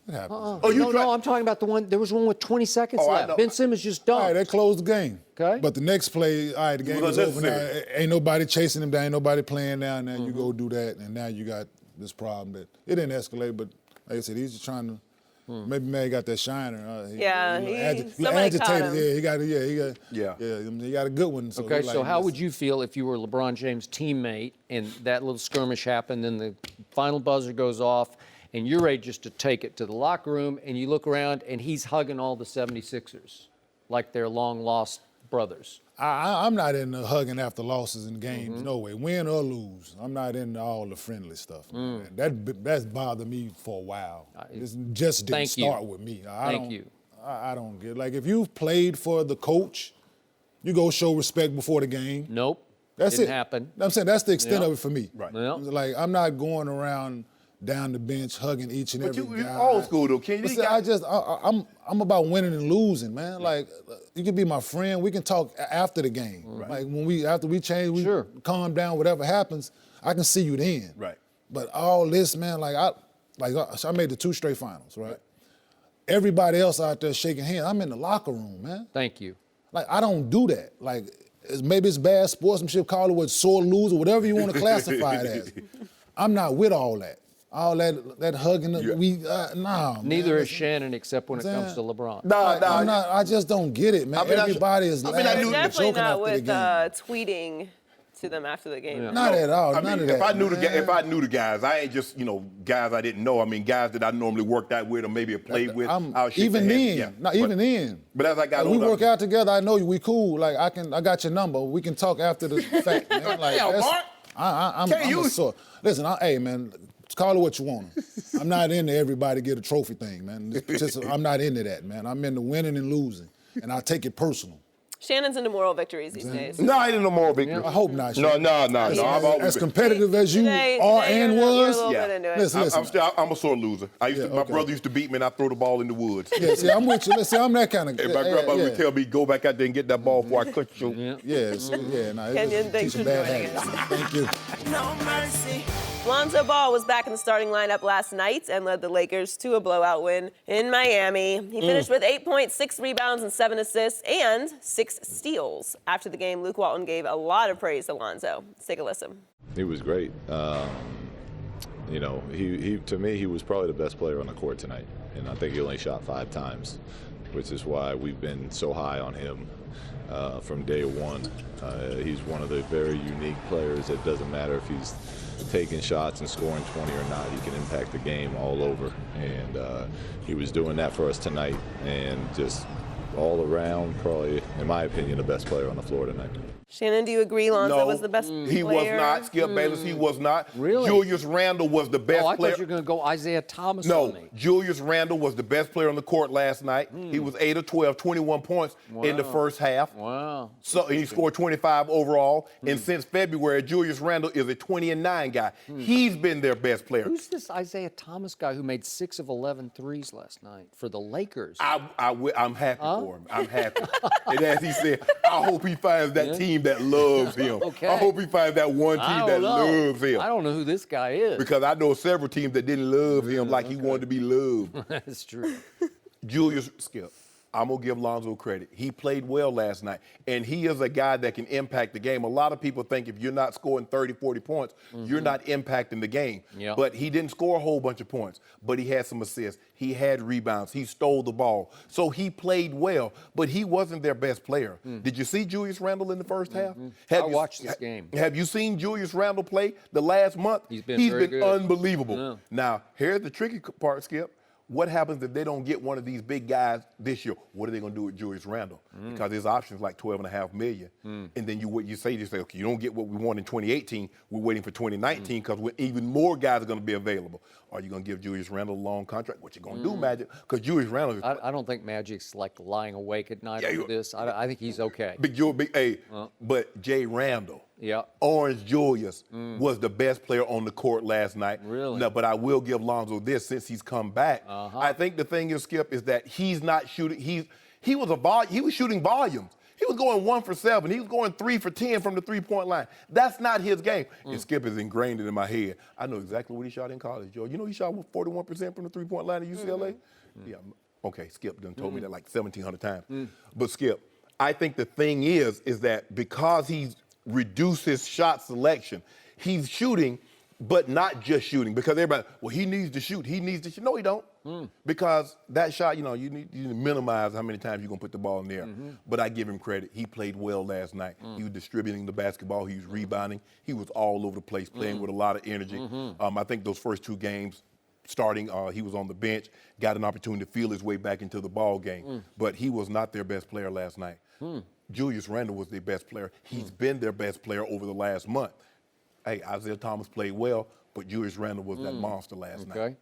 It happens. No, I'm talking about the one. There was one with 20 seconds I left. know. Ben Simmons just dunked. All right, they closed the game. Okay. But the next play, all right, the game was is over now. unnecessary. Ain't nobody chasing him down. Ain't nobody playing down. Now you go do that, and now you got this problem that it didn't escalate. But like I said, he's just trying to. Maybe man got that shiner. Somebody caught agitated. him. Yeah, he got a good one. So Okay, he so like, how would you feel if you were LeBron James' teammate and that little skirmish happened, then the final buzzer goes off, and you're ready just to take it to the locker room, and you look around, and he's hugging all the 76ers like they're long-lost brothers? I'm not into hugging after losses in games, no way. Win or lose, I'm not into all the friendly stuff. Man. That's bothered me for a while. It just didn't start with me. I don't get like if you've played for the coach, you go show respect before the game. Nope. That's Didn't it. happen. I'm saying that's the extent Yeah. of it for me. Right. Yeah. Like I'm not going around down the bench hugging each and But every you guy. old school though, Ken. But see, I'm about winning and losing, man. Like you can be my friend. We can talk after the game. Like after we change, we calm down. Whatever happens, I can see you then. Right. But all this, man, I made the 2 straight finals, right? Everybody else out there shaking hands. I'm in the locker room, man. Thank you. Like I don't do that. Like maybe it's bad sportsmanship. Call it what sore loser, whatever you want to classify it as. I'm not with all that. All that hugging, nah. Neither man. is Shannon, except when it comes to LeBron. I'm not. I just don't get it, man. Everybody is laughing They're and definitely joking not after the with game. tweeting to them after the game. Not at all. I None mean, of that. if I knew the guys, I ain't just guys I didn't know. I mean, guys that I normally worked out with or maybe have played with. I'll shake Even their then, hand. even then. But as I got we older, work out together. I know you. We cool. Like I got your number. We can talk after the fact, man. Like Hell, that's- Mark. I'm a sort. Listen, hey man, call it what you want. I'm not into everybody get a trophy thing, man. I'm not into that, man. I'm into winning and losing, and I take it personal. Shannon's into moral victories these days. No, I ain't no more victory. I hope not. No, Sean. no. I've always As been. competitive as you Today are and you're a was. little bit into it. Listen. I'm a sore loser. My brother used to beat me, and I throw the ball in the woods. Yeah, see, I'm with you. Listen, I'm that kind of guy. And my grandmother would tell me, go back out there and get that ball before I cut you. Kenyon, thanks for joining us. Thank you. No mercy. Lonzo Ball was back in the starting lineup last night and led the Lakers to a blowout win in Miami. He finished with 8 points, 6 rebounds, and 7 assists, and 6 steals. After the game, Luke Walton gave a lot of praise to Lonzo. Let's take a listen. He was great. You know, he to me, he was probably the best player on the court tonight. And I think he only shot 5 times, which is why we've been so high on him from day one. He's one of the very unique players. It doesn't matter if he's taking shots and scoring 20 or not. He can impact the game all over. And he was doing that for us tonight. And just all around, probably, in my opinion, the best player on the floor tonight. Shannon, do you agree Lonzo was the best player? He was not. Skip Bayless, he was not. Really? Julius Randle was the best I player. thought you were going to go Isaiah Thomas No, on me. Julius Randle was the best player on the court last night. He was 8 of 12, 21 points in the first half. Wow. So he scored 25 overall. And since February, Julius Randle is a 20-9 guy. He's been their best player. Who's this Isaiah Thomas guy who made 6 of 11 threes last night for the Lakers? I'm happy for him. I'm happy. And as he said, I hope he finds that team that loves him. Okay. I hope he finds that one team that loves him. I don't know who this guy is. Because I know several teams that didn't love him like he wanted to be loved. That's true. Julius, Skip, I'm going to give Lonzo credit. He played well last night, and he is a guy that can impact the game. A lot of people think if you're not scoring 30, 40 points, you're not impacting the game. Yep. But he didn't score a whole bunch of points, but he had some assists. He had rebounds. He stole the ball. So he played well, but he wasn't their best player. Did you see Julius Randle in the first half? I watched this game. Have you seen Julius Randle play the last month? He's been very good. Unbelievable. Yeah. Now, here's the tricky part, Skip. What happens if they don't get one of these big guys this year? What are they going to do with Julius Randle? Because his option is like $12.5 million. And then you say, okay, you don't get what we want in 2018. We're waiting for 2019 because even more guys are going to be available. Are you going to give Julius Randle a long contract? What you going to do, Magic? Because Julius Randle is I don't think Magic's like lying awake at night over this. I think he's okay. But Jay Randle. Yeah. Orange Julius was the best player on the court last night. Really? No, but I will give Lonzo this since he's come back. I think the thing is, Skip, is that he's not shooting. He was shooting volumes. He was going 1 for 7. He was going 3 for 10 from the three-point line. That's not his game. And Skip is ingrained in my head. I know exactly what he shot in college, Joe. You know he shot 41% from the three-point line at UCLA? Yeah. Okay, Skip done told me that like 1,700 times. But Skip, I think the thing is that because he's reduced his shot selection, he's shooting, but not just shooting. Because everybody, well, he needs to shoot. He needs to shoot. No, he don't. Because that shot, you need to minimize how many times you're going to put the ball in there. But I give him credit. He played well last night. He was distributing the basketball. He was rebounding. He was all over the place, playing with a lot of energy. I think those first 2 games, starting, he was on the bench, got an opportunity to feel his way back into the ball game. But he was not their best player last night. Julius Randle was their best player. He's been their best player over the last month. Hey, Isaiah Thomas played well, but Julius Randle was that monster last night. Okay.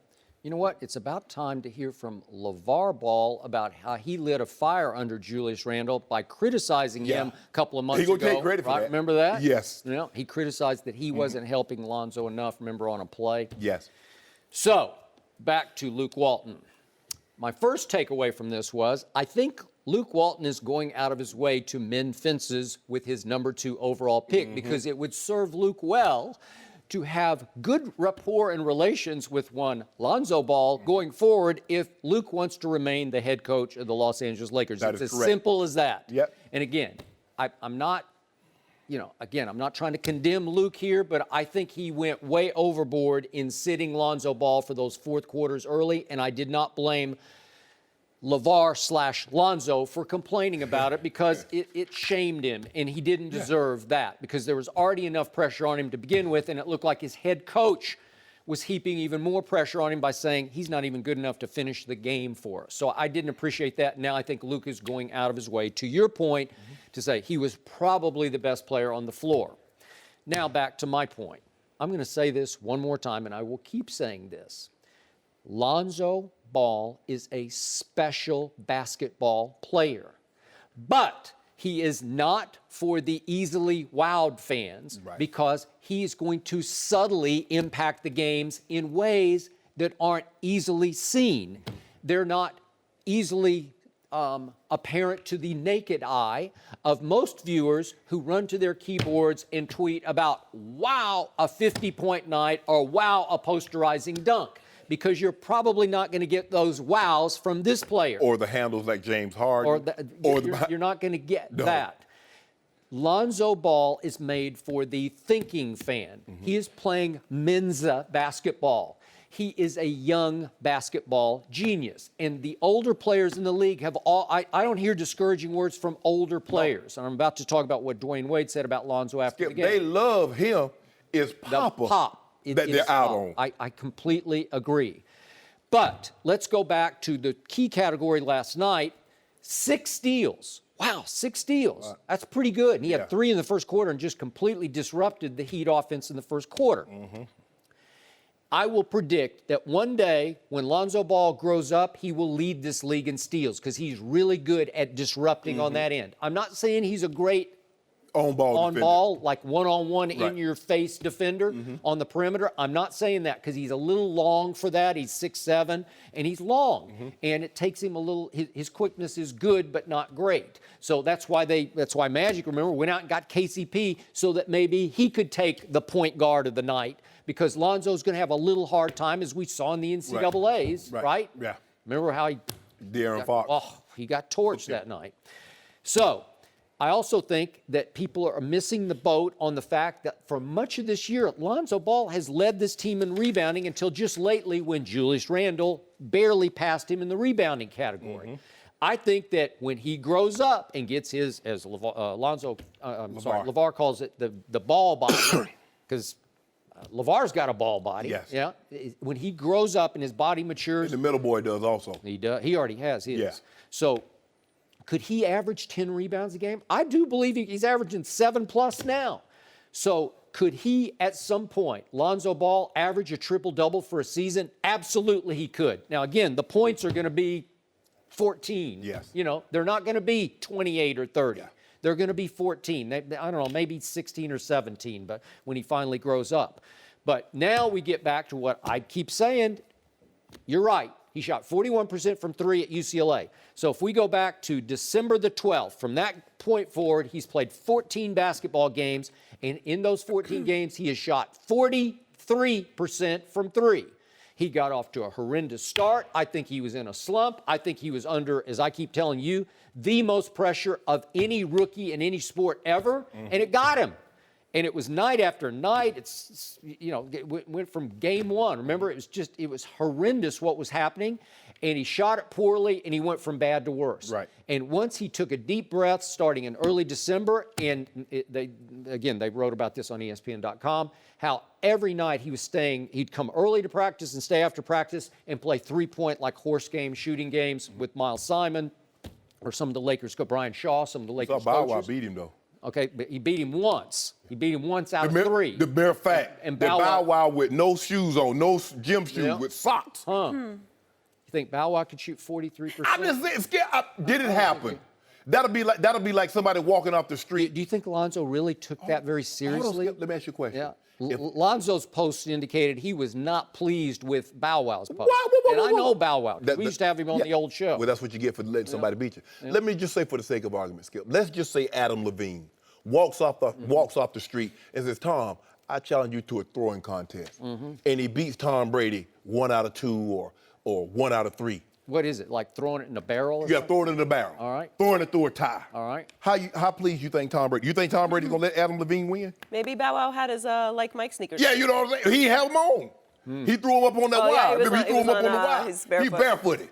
You know what? It's about time to hear from LeVar Ball about how he lit a fire under Julius Randle by criticizing him a couple of months ago. He gonna take credit for that. Remember that? Yes. You know, he criticized that he wasn't helping Lonzo enough, remember, on a play? Yes. So, back to Luke Walton. My first takeaway from this was, I think Luke Walton is going out of his way to mend fences with his number 2 overall pick because it would serve Luke well to have good rapport and relations with one Lonzo Ball going forward if Luke wants to remain the head coach of the Los Angeles Lakers. That it's is as correct. simple as that. Yep. And again, I'm not trying to condemn Luke here, but I think he went way overboard in sitting Lonzo Ball for those fourth quarters early, and I did not blame LeVar/Lonzo for complaining about it because it shamed him, and he didn't deserve that because there was already enough pressure on him to begin with, and it looked like his head coach was heaping even more pressure on him by saying he's not even good enough to finish the game for us. So I didn't appreciate that. Now I think Luke is going out of his way, to your point, to say he was probably the best player on the floor. Now back to my point. I'm going to say this one more time, and I will keep saying this. Lonzo Ball is a special basketball player, but He is not for the easily wowed fans because he's going to subtly impact the games in ways that aren't easily seen. They're not easily apparent to the naked eye of most viewers who run to their keyboards and tweet about, wow, a 50-point night, or wow, a posterizing dunk, because you're probably not going to get those wows from this player. Or the handles like James Harden. You're not going to get that. Lonzo Ball is made for the thinking fan. He is playing Mensa basketball. He is a young basketball genius. And the older players in the league have all, I don't hear discouraging words from older players. And I'm about to talk about what Dwayne Wade said about Lonzo after the game. They love him. It's Papa that they're out on. I completely agree. But let's go back to the key category last night, 6 steals. Wow, 6 steals. That's pretty good. And he had 3 in the first quarter and just completely disrupted the Heat offense in the first quarter. I will predict that one day when Lonzo Ball grows up, he will lead this league in steals because he's really good at disrupting on that end. I'm not saying he's a great on-ball, like one-on-one in-your-face defender on the perimeter. I'm not saying that because he's a little long for that. He's 6'7", and he's long. And it takes him a little, his quickness is good but not great. So that's why Magic, remember, went out and got KCP so that maybe he could take the point guard of the night, because Lonzo's going to have a little hard time, as we saw in the NCAAs, right? Yeah. Remember how he got torched that night. So I also think that people are missing the boat on the fact that for much of this year, Lonzo Ball has led this team in rebounding until just lately when Julius Randle barely passed him in the rebounding category. I think that when he grows up and gets his, as LeVar calls it, the ball body, because LeVar's got a ball body. Yes. Yeah. When he grows up and his body matures. And the middle boy does also. He does. He already has his. Yeah. So could he average 10 rebounds a game? I do believe he's averaging 7+ now. So could he, at some point, Lonzo Ball, average a triple-double for a season? Absolutely he could. Now, again, the points are going to be 14. Yes. You know, they're not going to be 28 or 30. Yeah. They're going to be 14. I don't know, maybe 16 or 17, but when he finally grows up. But now we get back to what I keep saying. You're right. He shot 41% from 3 at UCLA. So if we go back to December the 12th, from that point forward, he's played 14 basketball games, and in those 14 games, he has shot 43% from 3. He got off to a horrendous start. I think he was in a slump. I think he was under, as I keep telling you, the most pressure of any rookie in any sport ever, and it got him. And it was night after night. It's, you know, it went from game one. Remember, it was horrendous what was happening. And he shot it poorly, and he went from bad to worse. Right. And once he took a deep breath, starting in early December, and they wrote about this on ESPN.com, how every night he'd come early to practice and stay after practice and play 3-point like horse game shooting games with Miles Simon or some of the Lakers, Brian Shaw, some of the Lakers coaches. Bow Wow beat him, though. Okay, but he beat him once. He beat him once out of 3. The mere fact. And Bow Wow with no shoes on, no gym shoes, with socks. You think Bow Wow could shoot 43%? I'm just saying, did it happen? That'll be like somebody walking off the street. Do you think Lonzo really took that very seriously? Let me ask you a question. Yeah. Lonzo's post indicated he was not pleased with Bow Wow's post. And I know Bow Wow. We used to have him on the old show. Well, that's what you get for letting somebody beat you. Yeah. Let me just say, for the sake of argument, Skip, let's just say Adam Levine walks off the street and says, Tom, I challenge you to a throwing contest. And he beats Tom Brady 1 out of 2 or 1 out of 3. What is it, like throwing it in a barrel or something? Throwing it in a barrel. All right. Throwing it through a tie. All right. How pleased you think Tom Brady? You think Tom Brady's going to let Adam Levine win? Maybe Bow Wow had his Like Mike sneakers. Yeah, you know what I'm saying? He held them on. He threw them up on that wire. He threw them up on the wire. He's barefoot. He barefooted.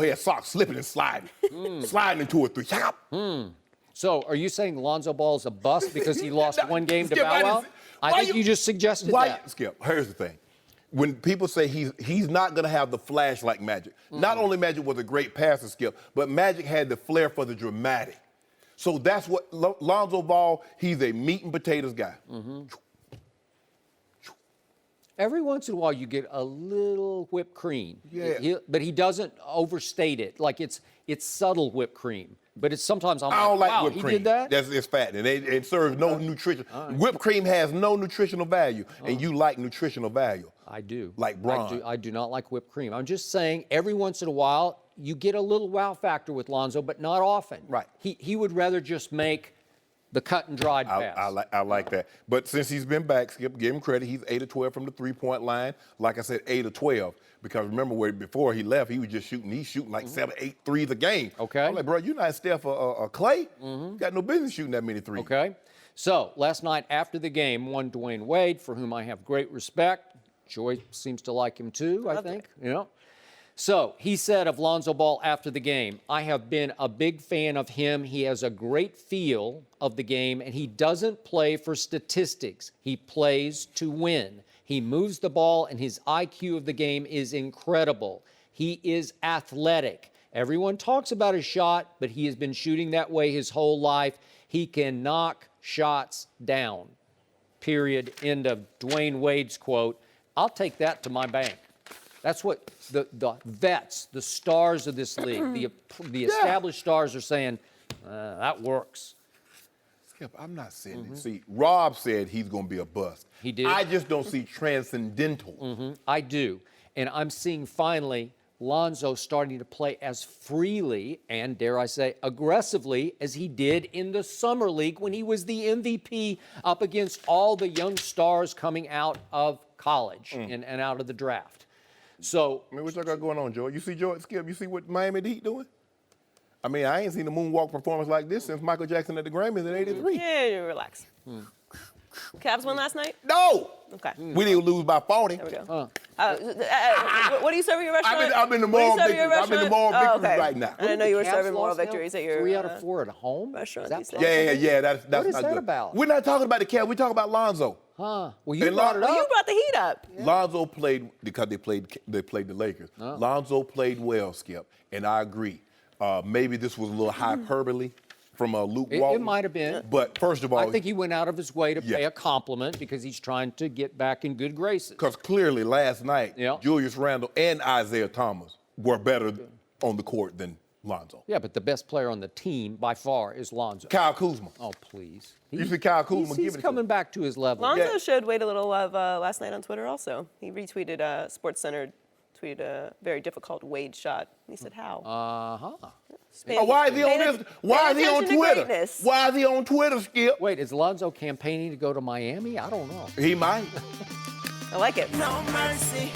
He had socks slipping and sliding. Sliding into a 3. So are you saying Lonzo Ball's a bust because he lost one game to Bow Wow? I think you just suggested that. Skip, here's the thing. When people say he's not going to have the flash like Magic, not only Magic was a great passer, Skip, but Magic had the flair for the dramatic. So that's what Lonzo Ball, he's a meat and potatoes guy. Every once in a while you get a little whipped cream. Yeah. But he doesn't overstate it. Like it's subtle whipped cream. But it's sometimes I'm I don't like wow, whipped he cream. did that? It's fat, and it serves no nutrition. Right. Whipped cream has no nutritional value, and you like nutritional value. I do. Like Bron. I do not like whipped cream. I'm just saying every once in a while you get a little wow factor with Lonzo, but not often. Right. He would rather just make the cut and dried pass. I like that. But since he's been back, Skip, give him credit. He's 8 of 12 from the three-point line. Like I said, 8 of 12. Because remember, before he left, he was just shooting. He's shooting like 7, 8 threes a game. Okay. I'm like, bro, you're not Steph or Clay. You got no business shooting that many threes. Okay. So last night after the game, one Dwyane Wade, for whom I have great respect. Joy seems to like him too, I think. You know. So he said of Lonzo Ball after the game, I have been a big fan of him. He has a great feel of the game, and he doesn't play for statistics. He plays to win. He moves the ball, and his IQ of the game is incredible. He is athletic. Everyone talks about his shot, but he has been shooting that way his whole life. He can knock shots down. Period. End of Dwyane Wade's quote. I'll take that to my bank. That's what the vets, the stars of this league, the established stars are saying, that works. Skip, I'm not saying it. See, Rob said he's going to be a bust. He did. I just don't see transcendental. I do. And I'm seeing finally Lonzo starting to play as freely and, dare I say, aggressively as he did in the Summer League when he was the MVP up against all the young stars coming out of college and out of the draft. So, I mean, what y'all got going on, Joe? You see Skip, you see what Miami Heat doing? I mean, I ain't seen a moonwalk performance like this since Michael Jackson at the Grammys in '83. Yeah, relax. Cavs won last night? No! Okay. We didn't lose by 40. There we go. What do you serve at your restaurant? I'm in the What do you moral serve at your victory. I'm in the restaurant? moral Oh, victory okay. right now. I didn't know you were Cavs serving moral lost now? victories at your 3 out of 4 at home? restaurant Is that these days. possible? Yeah, that's What is not that good. about? We're not talking about the Cavs. We're talking about Lonzo. Huh. Well, you And brought it Lon- up. You brought the heat up. Lonzo played because they played the Lakers. Lonzo played well, Skip, and I agree. Maybe this was a little hyperbole from Luke Walton. It might have been. But first of all, I think he went out of his way to Yeah. pay a compliment because he's trying to get back in good graces. because clearly last night, Yeah. Julius Randle and Isaiah Thomas were better on the court than Lonzo. Yeah, but the best player on the team by far is Lonzo. Kyle Kuzma. Oh, please. You see Kyle Kuzma He's give it to coming him. back to his level. Lonzo showed Wade a little love last night on Twitter also. He retweeted SportsCenter, tweeted a very difficult Wade shot. He said, how? Uh-huh. Why is he on this? Why is he on Twitter? Why is he on Twitter, Skip? Wait, is Lonzo campaigning to go to Miami? I don't know. He might. I like it. No mercy.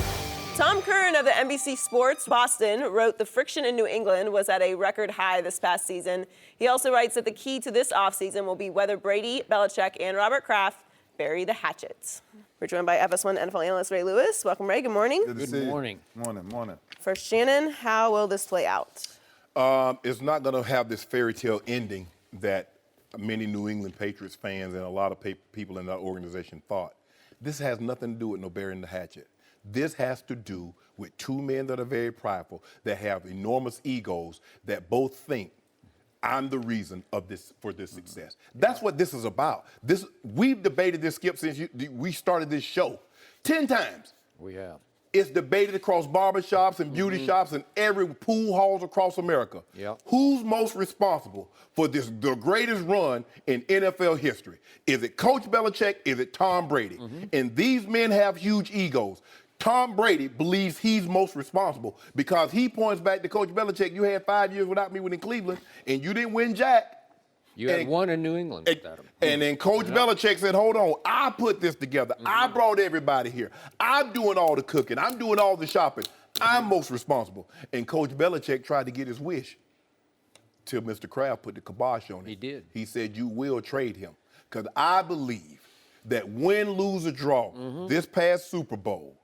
Tom Curran of the NBC Sports Boston wrote the friction in New England was at a record high this past season. He also writes that the key to this offseason will be whether Brady, Belichick, and Robert Kraft bury the hatchets. We're joined by FS1 NFL analyst Ray Lewis. Welcome, Ray. Good morning. Good morning. Morning. First, Shannon, how will this play out? It's not going to have this fairy tale ending that many New England Patriots fans and a lot of people in that organization thought. This has nothing to do with no burying the hatchet. This has to do with two men that are very prideful, that have enormous egos, that both think I'm the reason of this for this success. That's what this is about. We've debated this, Skip, since we started this show 10 times. We have. It's debated across barbershops and beauty shops and every pool halls across America. Yep. Who's most responsible for the greatest run in NFL history? Is it Coach Belichick? Is it Tom Brady? And these men have huge egos. Tom Brady believes he's most responsible because he points back to Coach Belichick. You had 5 years without me in Cleveland, and you didn't win jack. You had one in New England without him. And then Coach Belichick said, hold on, I put this together. I brought everybody here. I'm doing all the cooking. I'm doing all the shopping. I'm most responsible. And Coach Belichick tried to get his wish till Mr. Kraft put the kibosh on it. He did. He said, you will trade him. Because I believe that win, lose, or draw, this past Super Bowl,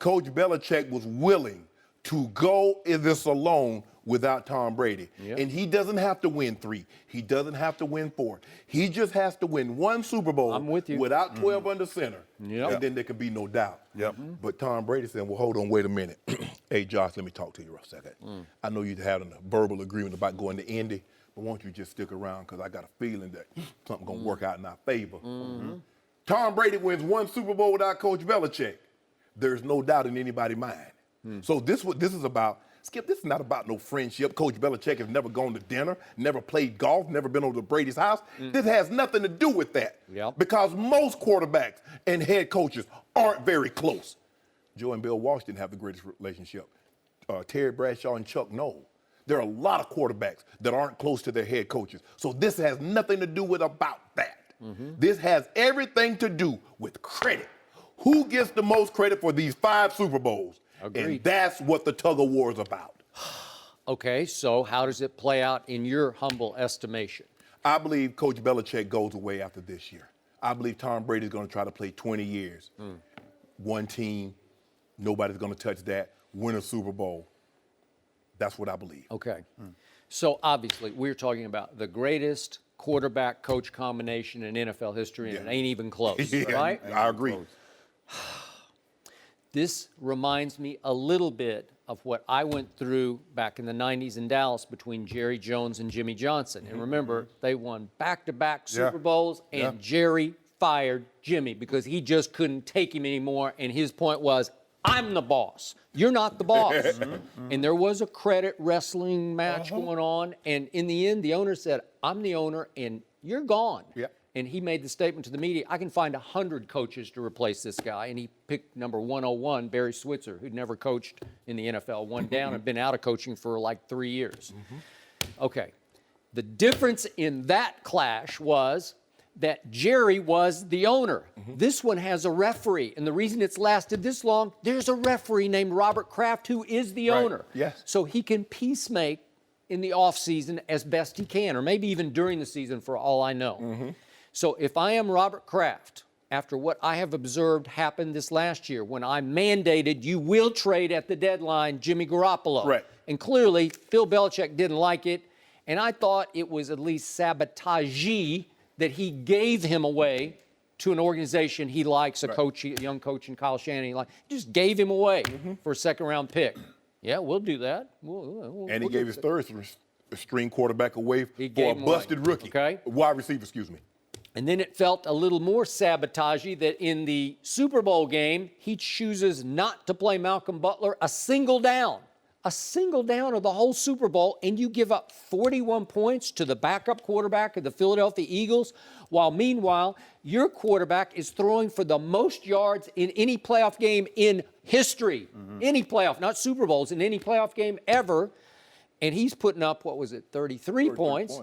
Coach Belichick was willing to go in this alone without Tom Brady. Yep. And he doesn't have to win 3. He doesn't have to win 4. He just has to win 1 Super Bowl I'm with you. without 12 under center. Yep. And then there can be no doubt. But Tom Brady said, well, hold on, wait a minute. Hey, Josh, let me talk to you for a second. I know you had a verbal agreement about going to Indy, but won't you just stick around because I got a feeling that something's going to work out in our favor. Tom Brady wins 1 Super Bowl without Coach Belichick. There's no doubt in anybody's mind. So this is about Skip, this is not about no friendship. Coach Belichick has never gone to dinner, never played golf, never been over to Brady's house. This has nothing to do with that. Yep. Because most quarterbacks and head coaches aren't very close. Joe and Bill Walsh didn't have the greatest relationship. Terry Bradshaw and Chuck Noll. There are a lot of quarterbacks that aren't close to their head coaches. So this has nothing to do with about that. This has everything to do with credit. Who gets the most credit for these 5 Super Bowls? Agreed. And that's what the tug of war is about. Okay, so how does it play out in your humble estimation? I believe Coach Belichick goes away after this year. I believe Tom Brady's going to try to play 20 years. One team, nobody's going to touch that, win a Super Bowl. That's what I believe. Okay. So obviously, we're talking about the greatest quarterback-coach combination in NFL history, and it ain't even close, right? I agree. This reminds me a little bit of what I went through back in the 90s in Dallas between Jerry Jones and Jimmy Johnson. And remember, they won back-to-back Super Bowls, and Jerry fired Jimmy because he just couldn't take him anymore, and his point was, I'm the boss. You're not the boss. And there was a credit wrestling match going on, and in the end, the owner said, I'm the owner, and you're gone. And he made the statement to the media, I can find 100 coaches to replace this guy. And he picked number 101, Barry Switzer, who'd never coached in the NFL, one down and been out of coaching for like 3 years. Okay. The difference in that clash was that Jerry was the owner. This one has a referee. And the reason it's lasted this long, there's a referee named Robert Kraft who is the owner. Yes. So he can peacemake in the offseason as best he can, or maybe even during the season for all I know. So if I am Robert Kraft, after what I have observed happened this last year, when I mandated you will trade at the deadline Jimmy Garoppolo. Right. And clearly, Bill Belichick didn't like it, and I thought it was at least sabotagey that he gave him away to an organization he likes, a young coach in Kyle Shannon, he just gave him away for a second-round pick. Yeah, we'll do that. And he gave his third string quarterback away for a busted rookie. Wide receiver, excuse me. And then it felt a little more sabotagey that in the Super Bowl game, he chooses not to play Malcolm Butler a single down of the whole Super Bowl, and you give up 41 points to the backup quarterback of the Philadelphia Eagles, while meanwhile, your quarterback is throwing for the most yards in any playoff game in history. Any playoff, not Super Bowls, in any playoff game ever. And he's putting up, 33 points.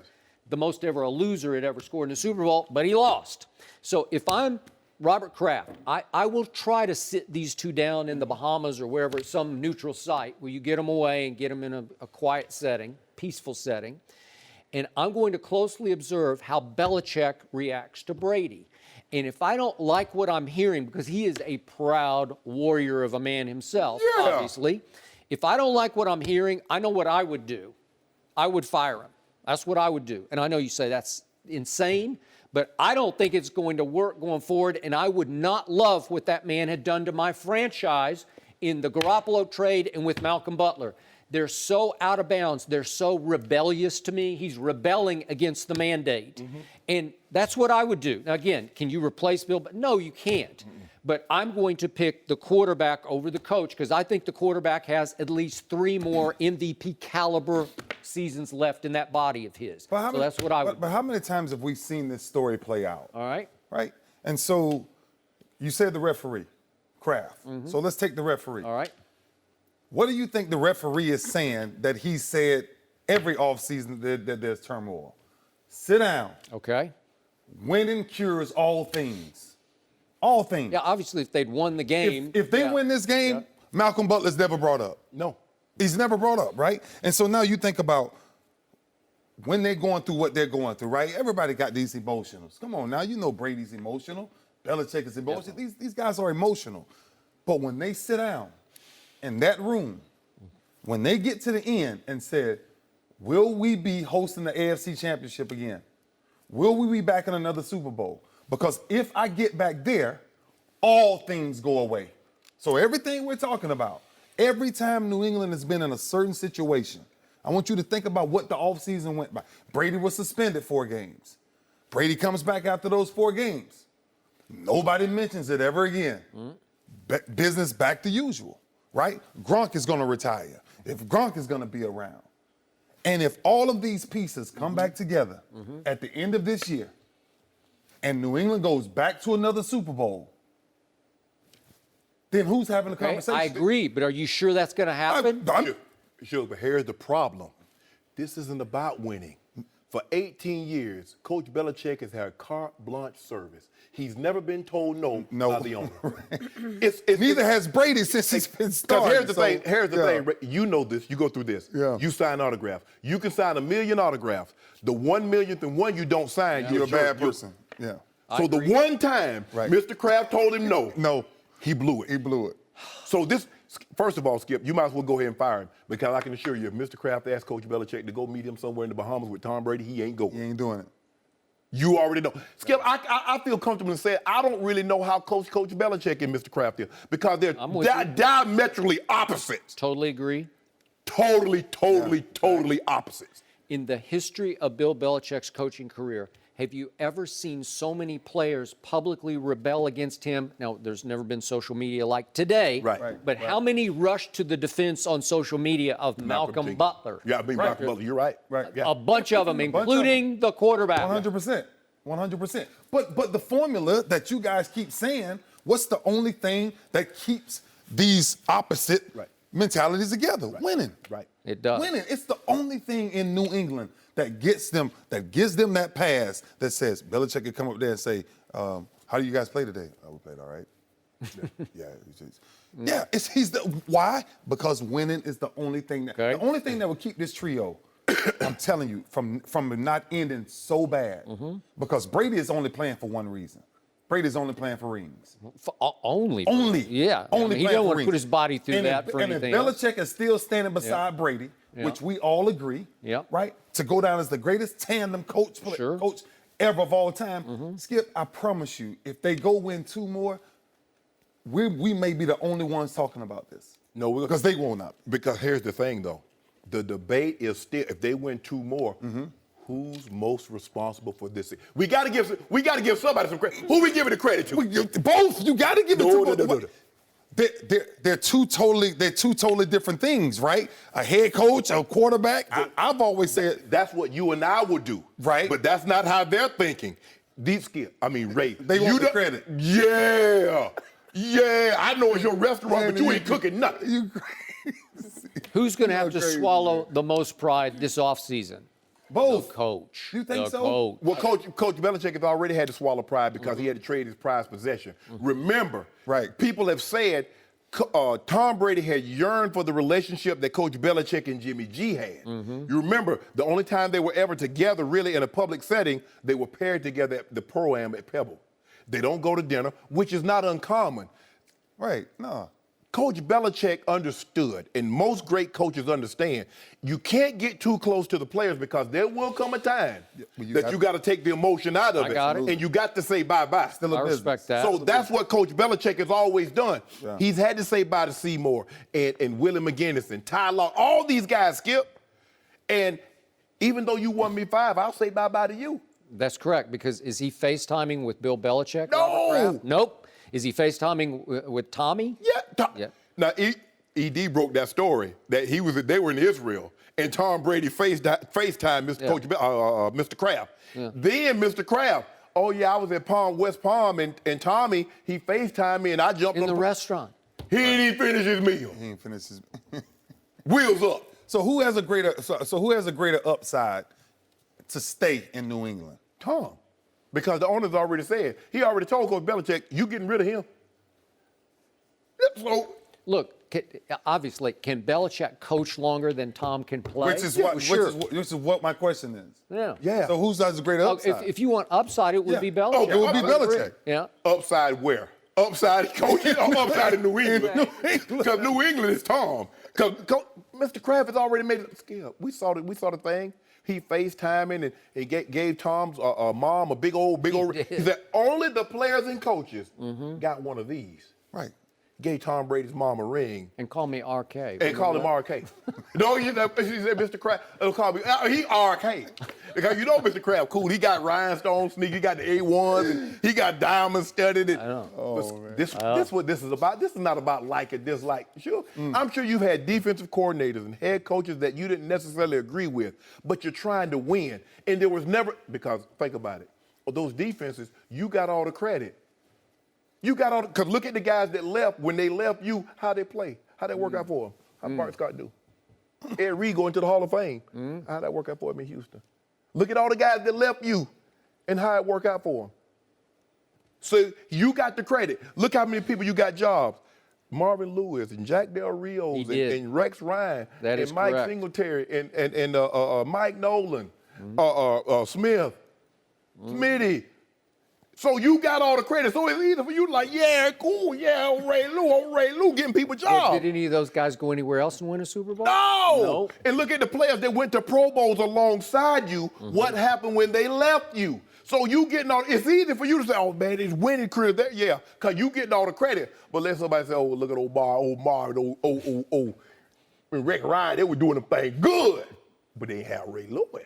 The most ever a loser had ever scored in the Super Bowl, but he lost. So if I'm Robert Kraft, I will try to sit these two down in the Bahamas or wherever, some neutral site where you get them away and get them in a quiet setting, peaceful setting. And I'm going to closely observe how Belichick reacts to Brady. And if I don't like what I'm hearing, because he is a proud warrior of a man himself, obviously, if I don't like what I'm hearing, I know what I would do. I would fire him. That's what I would do. And I know you say that's insane, but I don't think it's going to work going forward, and I would not love what that man had done to my franchise in the Garoppolo trade and with Malcolm Butler. They're so out of bounds. They're so rebellious to me. He's rebelling against the mandate. And that's what I would do. Now, again, can you replace Bill? No, you can't. But I'm going to pick the quarterback over the coach because I think the quarterback has at least 3 more MVP caliber seasons left in that body of his. So that's what I would do. But how many times have we seen this story play out? All right. Right? And so you said the referee, Kraft. So let's take the referee. All right. What do you think the referee is saying that he said every offseason that there's turmoil? Sit down. Okay. Winning cures all things. All things. Yeah, obviously, if they'd won the game. If they win this game, Malcolm Butler's never brought up. No. He's never brought up, right? And so now you think about when they're going through what they're going through, right? Everybody got these emotionals. Come on now, you know Brady's emotional. Belichick is emotional. These guys are emotional. But when they sit down in that room, when they get to the end and said, will we be hosting the AFC Championship again? Will we be back in another Super Bowl? Because if I get back there, all things go away. So everything we're talking about, every time New England has been in a certain situation, I want you to think about what the offseason went by. Brady was suspended 4 games. Brady comes back after those 4 games. Nobody mentions it ever again. Business back to usual, right? Gronk is going to retire. if Gronk is going to be around, and if all of these pieces come back together at the end of this year, and New England goes back to another Super Bowl, then who's having the conversation? I agree, but are you sure that's going to happen? Sure, but here's the problem. This isn't about winning. For 18 years, Coach Belichick has had carte blanche service. He's never been told no by the owner. Neither has Brady since he's been starting. Here's the thing. Here's the thing. You know this. You go through this. Yeah. You sign autographs. You can sign 1 million autographs. The 1 millionth and one you don't sign, You're a bad person. Yeah. So the one time Mr. Kraft told him no, he blew it. He blew it. So this, first of all, Skip, you might as well go ahead and fire him, because I can assure you, if Mr. Kraft asked Coach Belichick to go meet him somewhere in the Bahamas with Tom Brady, he ain't going. He ain't doing it. You already know. Skip, I feel comfortable in saying I don't really know how Coach Belichick and Mr. Kraft is, because they're diametrically opposites. Totally agree. Totally opposites. In the history of Bill Belichick's coaching career, have you ever seen so many players publicly rebel against him? Now, there's never been social media like today, but how many rushed to the defense on social media of Malcolm Butler? Yeah, I mean, Malcolm Butler, you're right. A bunch of them, including the quarterback. 100%. But the formula that you guys keep saying, what's the only thing that keeps these opposite mentalities together? Winning. Right. It does. Winning. It's the only thing in New England that gives them that pass that says Belichick could come up there and say, how do you guys play today? Oh, we played all right. Why? Because winning is the only thing the only thing that will keep this trio, I'm telling you, from not ending so bad. Because Brady is only playing for one reason. Brady's only playing for rings. Only. Yeah. Only he playing don't for want to rings. put his body through that for anything And if else. Belichick is still standing beside Brady, which we all agree, right, to go down as the greatest tandem coach ever of all time, Skip, I promise you, if they go win 2 more, we may be the only ones talking about this. No, because they will not. Because here's the thing, though. The debate is still, if they win 2 more, who's most responsible for this? We got to give somebody some credit. Who we giving the credit to? Both. You got to give it to both. They're two totally different things, right? A head coach, a quarterback. I've always said that's what you and I would do, right? But that's not how they're thinking. Ray, they want the credit. Yeah. I know it's your restaurant, but you ain't cooking nothing. You Who's going to have to swallow the most pride this offseason? Both. The coach. You think so? Coach. Well, Coach Belichick has already had to swallow pride because he had to trade his prized possession. Remember, people have said Tom Brady had yearned for the relationship that Coach Belichick and Jimmy G had. You remember, the only time they were ever together really in a public setting, they were paired together at the Pro-Am at Pebble. They don't go to dinner, which is not uncommon. Right, no. Coach Belichick understood, and most great coaches understand, you can't get too close to the players because there will come a time that you got to take the emotion out of it. And you got to say bye-bye. I respect that. So that's what Coach Belichick has always done. He's had to say bye to Seymour and Willie McGinnis and Ty Law, all these guys, Skip. And even though you won me 5, I'll say bye-bye to you. That's correct, because is he FaceTiming with Bill Belichick? No. Nope. Is he FaceTiming with Tommy? Yeah. Now, ED broke that story that they were in Israel, and Tom Brady FaceTimed Mr. Kraft. Then Mr. Kraft, I was at West Palm, and Tommy, he FaceTimed me, and I jumped in the restaurant. He didn't even finish his meal. He didn't finish his Wheels up. So who has a greater upside to stay in New England? Tom. Because the owner's already said, he already told Coach Belichick, you getting rid of him. So, look, obviously, can Belichick coach longer than Tom can play? Which is what my question is. Yeah. So who has a greater upside? If you want upside, it would be Belichick. It would be Belichick. Yeah. Upside where? Upside coaching or upside in New England? Because New England is Tom. Because Mr. Kraft has already made it. Skip, we saw the thing. He FaceTiming and he gave Tom's mom a big old. He said only the players and coaches got one of these. Right. gave Tom Brady's mom a ring. And call me RK. And call him RK. No, you know, she said Mr. Crab. Call me, he RK. Because you know Mr. Crab cool. He got rhinestone sneakers, he got the A1s, and he got diamonds studded. I know. This what this is about. This is not about like or dislike. Sure, I'm sure you've had defensive coordinators and head coaches that you didn't necessarily agree with, but you're trying to win. And there was never, because think about it, of those defenses, you got all the credit. You got all, because look at the guys that left. When they left you, how they play, how they work out for them. How Bart Scott do? Ed Reed going to the Hall of Fame. How that work out for him in Houston? Look at all the guys that left you and how it worked out for them. So you got the credit. Look how many people you got jobs. Marvin Lewis and Jack Del Rios and Rex Ryan and Mike correct. Singletary and Mike Nolan, Smith, Smitty. So you got all the credit. So it's easy for you to like, yeah, cool, yeah, Ray Lou getting people jobs. Did any of those guys go anywhere else and win a Super Bowl? No. And look at the players that went to Pro Bowls alongside you. What happened when they left you? So you getting all, it's easy for you to say, oh man, it's winning career there. Yeah, because you getting all the credit. But let somebody say, oh, look at old Marvin, and Rick Ryan, they were doing the thing good. But they ain't have Ray Lewis.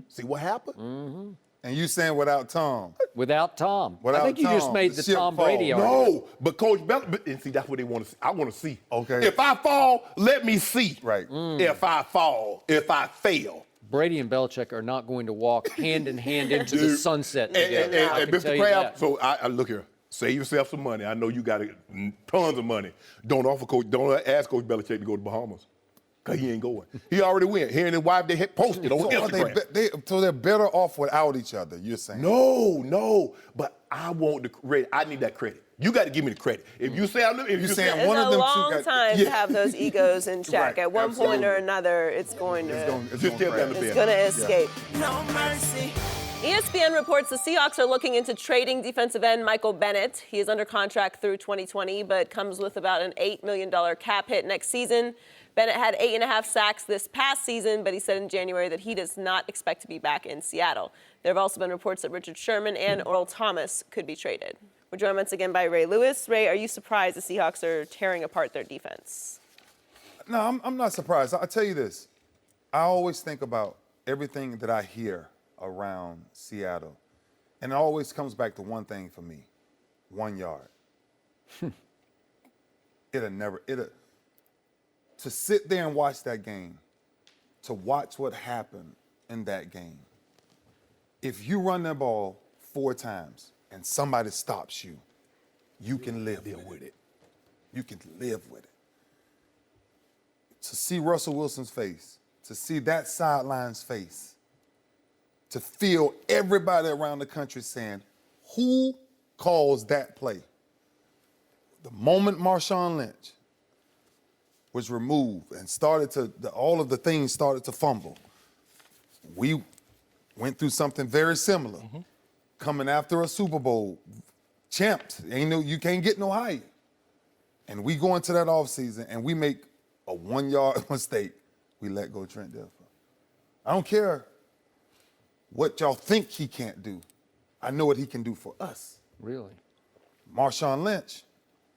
See what happened? And you saying without Tom? Without Tom. Without I think you just Tom, made the the ship Tom fall. Brady argument. No, but Coach Belichick, and see, that's what they want to see. I want to see. Okay. If I fall, let me see. Right. If I fall, if I fail. Brady and Belichick are not going to walk hand in hand into the sunset together. I And can tell Mr. you Crab, that. so I look here. Save yourself some money. I know you got tons of money. Don't ask Coach Belichick to go to Bahamas. Because he ain't going. He already went. He and his wife, they had posted on Instagram. So they're better off without each other, you're saying? No. But I want the credit. I need that credit. You got to give me the credit. If you say if you saying It's one of a them long two got- time to have those egos in check. Right, At one point absolutely. or another, it's going to just tell them to it's going to escape. No mercy. ESPN reports the Seahawks are looking into trading defensive end Michael Bennett. He is under contract through 2020, but comes with about an $8 million cap hit next season. Bennett had 8.5 sacks this past season, but he said in January that he does not expect to be back in Seattle. There have also been reports that Richard Sherman and Earl Thomas could be traded. We're joined once again by Ray Lewis. Ray, are you surprised the Seahawks are tearing apart their defense? No, I'm not surprised. I'll tell you this. I always think about everything that I hear around Seattle, and it always comes back to one thing for me: 1 yard. To sit there and watch that game, to watch what happened in that game. If you run that ball 4 times and somebody stops you, you can live with it. You can live with it. To see Russell Wilson's face, to see that sideline's face, to feel everybody around the country saying, who calls that play? The moment Marshawn Lynch was removed and all of the things started to fumble, we went through something very similar. Coming after a Super Bowl, champs, you can't get no higher. And we go into that offseason and we make a 1 yard mistake, we let go Trent Dilfer. I don't care what y'all think he can't do. I know what he can do for us. Really? Marshawn Lynch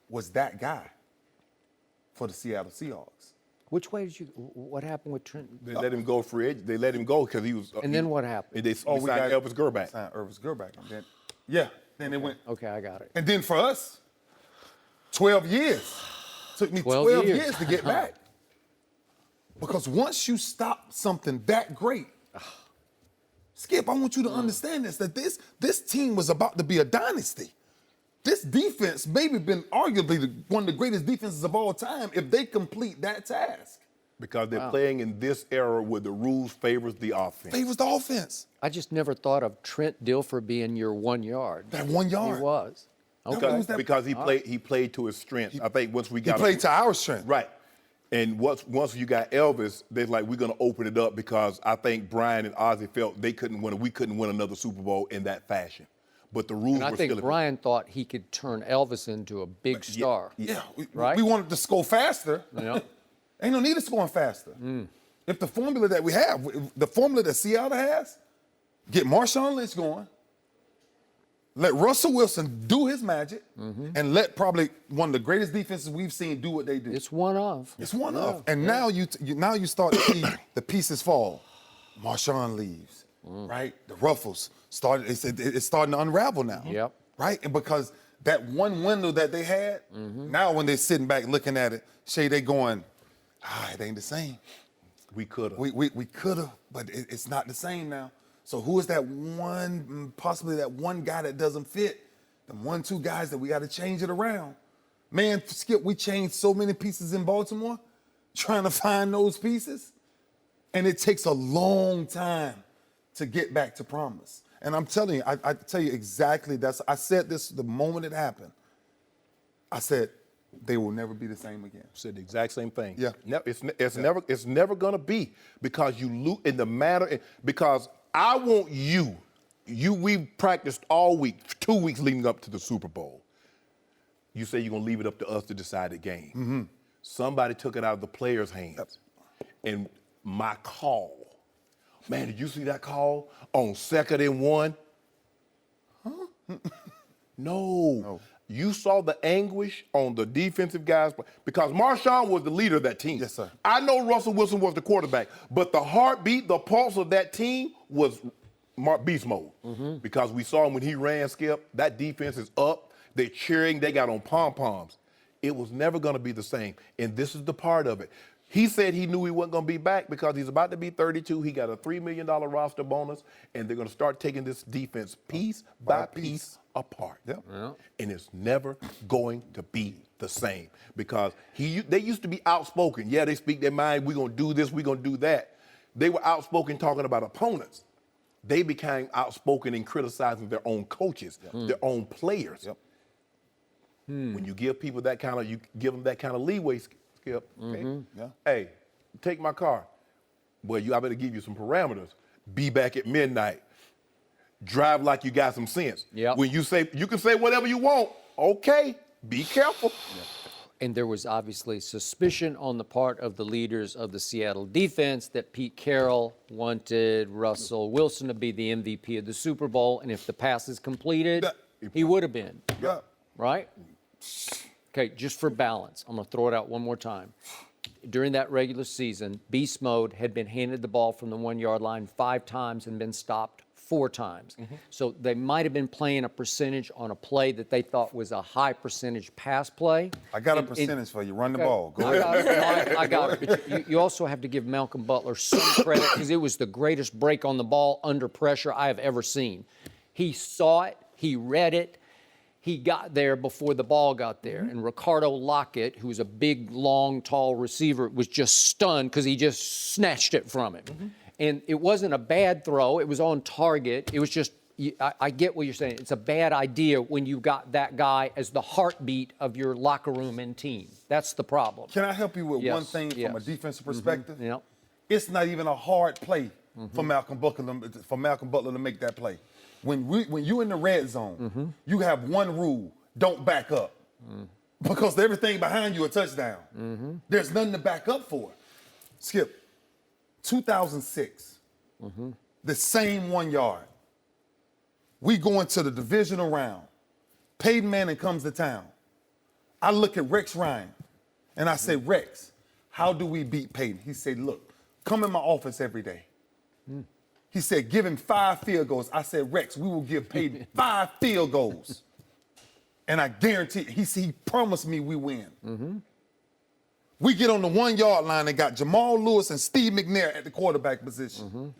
was that guy for the Seattle Seahawks. Which way what happened with Trent? They let him go free agent. They let him go because he was. And then what happened? And they signed Elvis Grbac. Signed Elvis Grbac. And then it went. Okay, I got it. And then for us, 12 years. Took me 12 years to get back. Because once you stop something that great, Skip, I want you to understand that this team was about to be a dynasty. This defense maybe been arguably one of the greatest defenses of all time if they complete that task. Because they're playing in this era where the rules favors the offense. Favors the offense. I just never thought of Trent Dilfer being your 1 yard. That 1 yard. He was. Okay. Because he played to his strength. I think once we got He played to our strength. Right. And once you got Elvis, they're like, we're going to open it up because I think Brian and Ozzie felt we couldn't win another Super Bowl in that fashion. But the rules And I were think still. Brian thought he could turn Elvis into a big star. Yeah. Right? We wanted to score faster. Yeah. Ain't no need of scoring faster. If the formula that we have, the formula that Seattle has, get Marshawn Lynch going, let Russell Wilson do his magic, and let probably one of the greatest defenses we've seen do what they do. It's one of. It's one of. And now you start to see the pieces fall. Marshawn leaves, right? The ruffles started. It's starting to unravel now. Yep. Right, and because that one window that they had, now when they're sitting back looking at it, Shay, they going, it ain't the same. We could have. We could have, but it's not the same now. So who is that one, possibly that one guy that doesn't fit? The 1-2 guys that we got to change it around. Man, Skip, we changed so many pieces in Baltimore trying to find those pieces. And it takes a long time to get back to promise. And I'm telling you, I tell you exactly, I said this the moment it happened. I said, they will never be the same again. Said the exact same thing. Yeah. It's never gonna be because you lose in the matter because I want we practiced all week, 2 weeks leading up to the Super Bowl. You say you're gonna leave it up to us to decide the game. Somebody took it out of the players' hands. And my call, man, did you see that call on 2nd and 1? Huh? No. You saw the anguish on the defensive guys because Marshawn was the leader of that team. Yes, sir. I know Russell Wilson was the quarterback, but the heartbeat, the pulse of that team was beast mode because we saw him when he ran, Skip. That defense is up. They're cheering. They got on pom-poms. It was never going to be the same, and this is the part of it. He said he knew he wasn't going to be back because he's about to be 32. He got a $3 million roster bonus, and they're going to start taking this defense piece by piece apart. Yep. Yeah. And it's never going to be the same because they used to be outspoken. Yeah, they speak their mind. We're going to do this. We're going to do that. They were outspoken talking about opponents. They became outspoken in criticizing their own coaches, their own players. Yep. When you give people that kind of, you give them that kind of leeway, Skip. Okay? Yeah. Hey, take my car. Well, I better give you some parameters. Be back at midnight. Drive like you got some sense. Yep. When you can say whatever you want. Okay, be careful. And there was obviously suspicion on the part of the leaders of the Seattle defense that Pete Carroll wanted Russell Wilson to be the MVP of the Super Bowl, and if the pass is completed, he would have been. Yeah. Right? Okay, just for balance, I'm going to throw it out one more time. During that regular season, Beast Mode had been handed the ball from the 1-yard line 5 times and been stopped 4 times. So they might have been playing a percentage on a play that they thought was a high percentage pass play. I got a percentage for you. Run the ball. Go ahead. I got it. But you also have to give Malcolm Butler some credit because it was the greatest break on the ball under pressure I have ever seen. He saw it. He read it. He got there before the ball got there. And Ricardo Lockett, who's a big, long, tall receiver, was just stunned because he just snatched it from him. And it wasn't a bad throw. It was on target. It was just, I get what you're saying. It's a bad idea when you got that guy as the heartbeat of your locker room and team. That's the problem. Can I help you with one thing from a defensive perspective? Yep. It's not even a hard play for Malcolm Butler to make that play. When you're in the red zone, you have one rule: don't back up, because everything behind you a touchdown. There's nothing to back up for. Skip, 2006, the same 1 yard. We go into the divisional round. Peyton Manning comes to town. I look at Rex Ryan, and I say, Rex, how do we beat Peyton? He said, look, come in my office every day. He said, give him 5 field goals. I said, Rex, we will give Peyton 5 field goals. And I guarantee, he promised me we win. We get on the 1 yard line and got Jamal Lewis and Steve McNair at the quarterback position.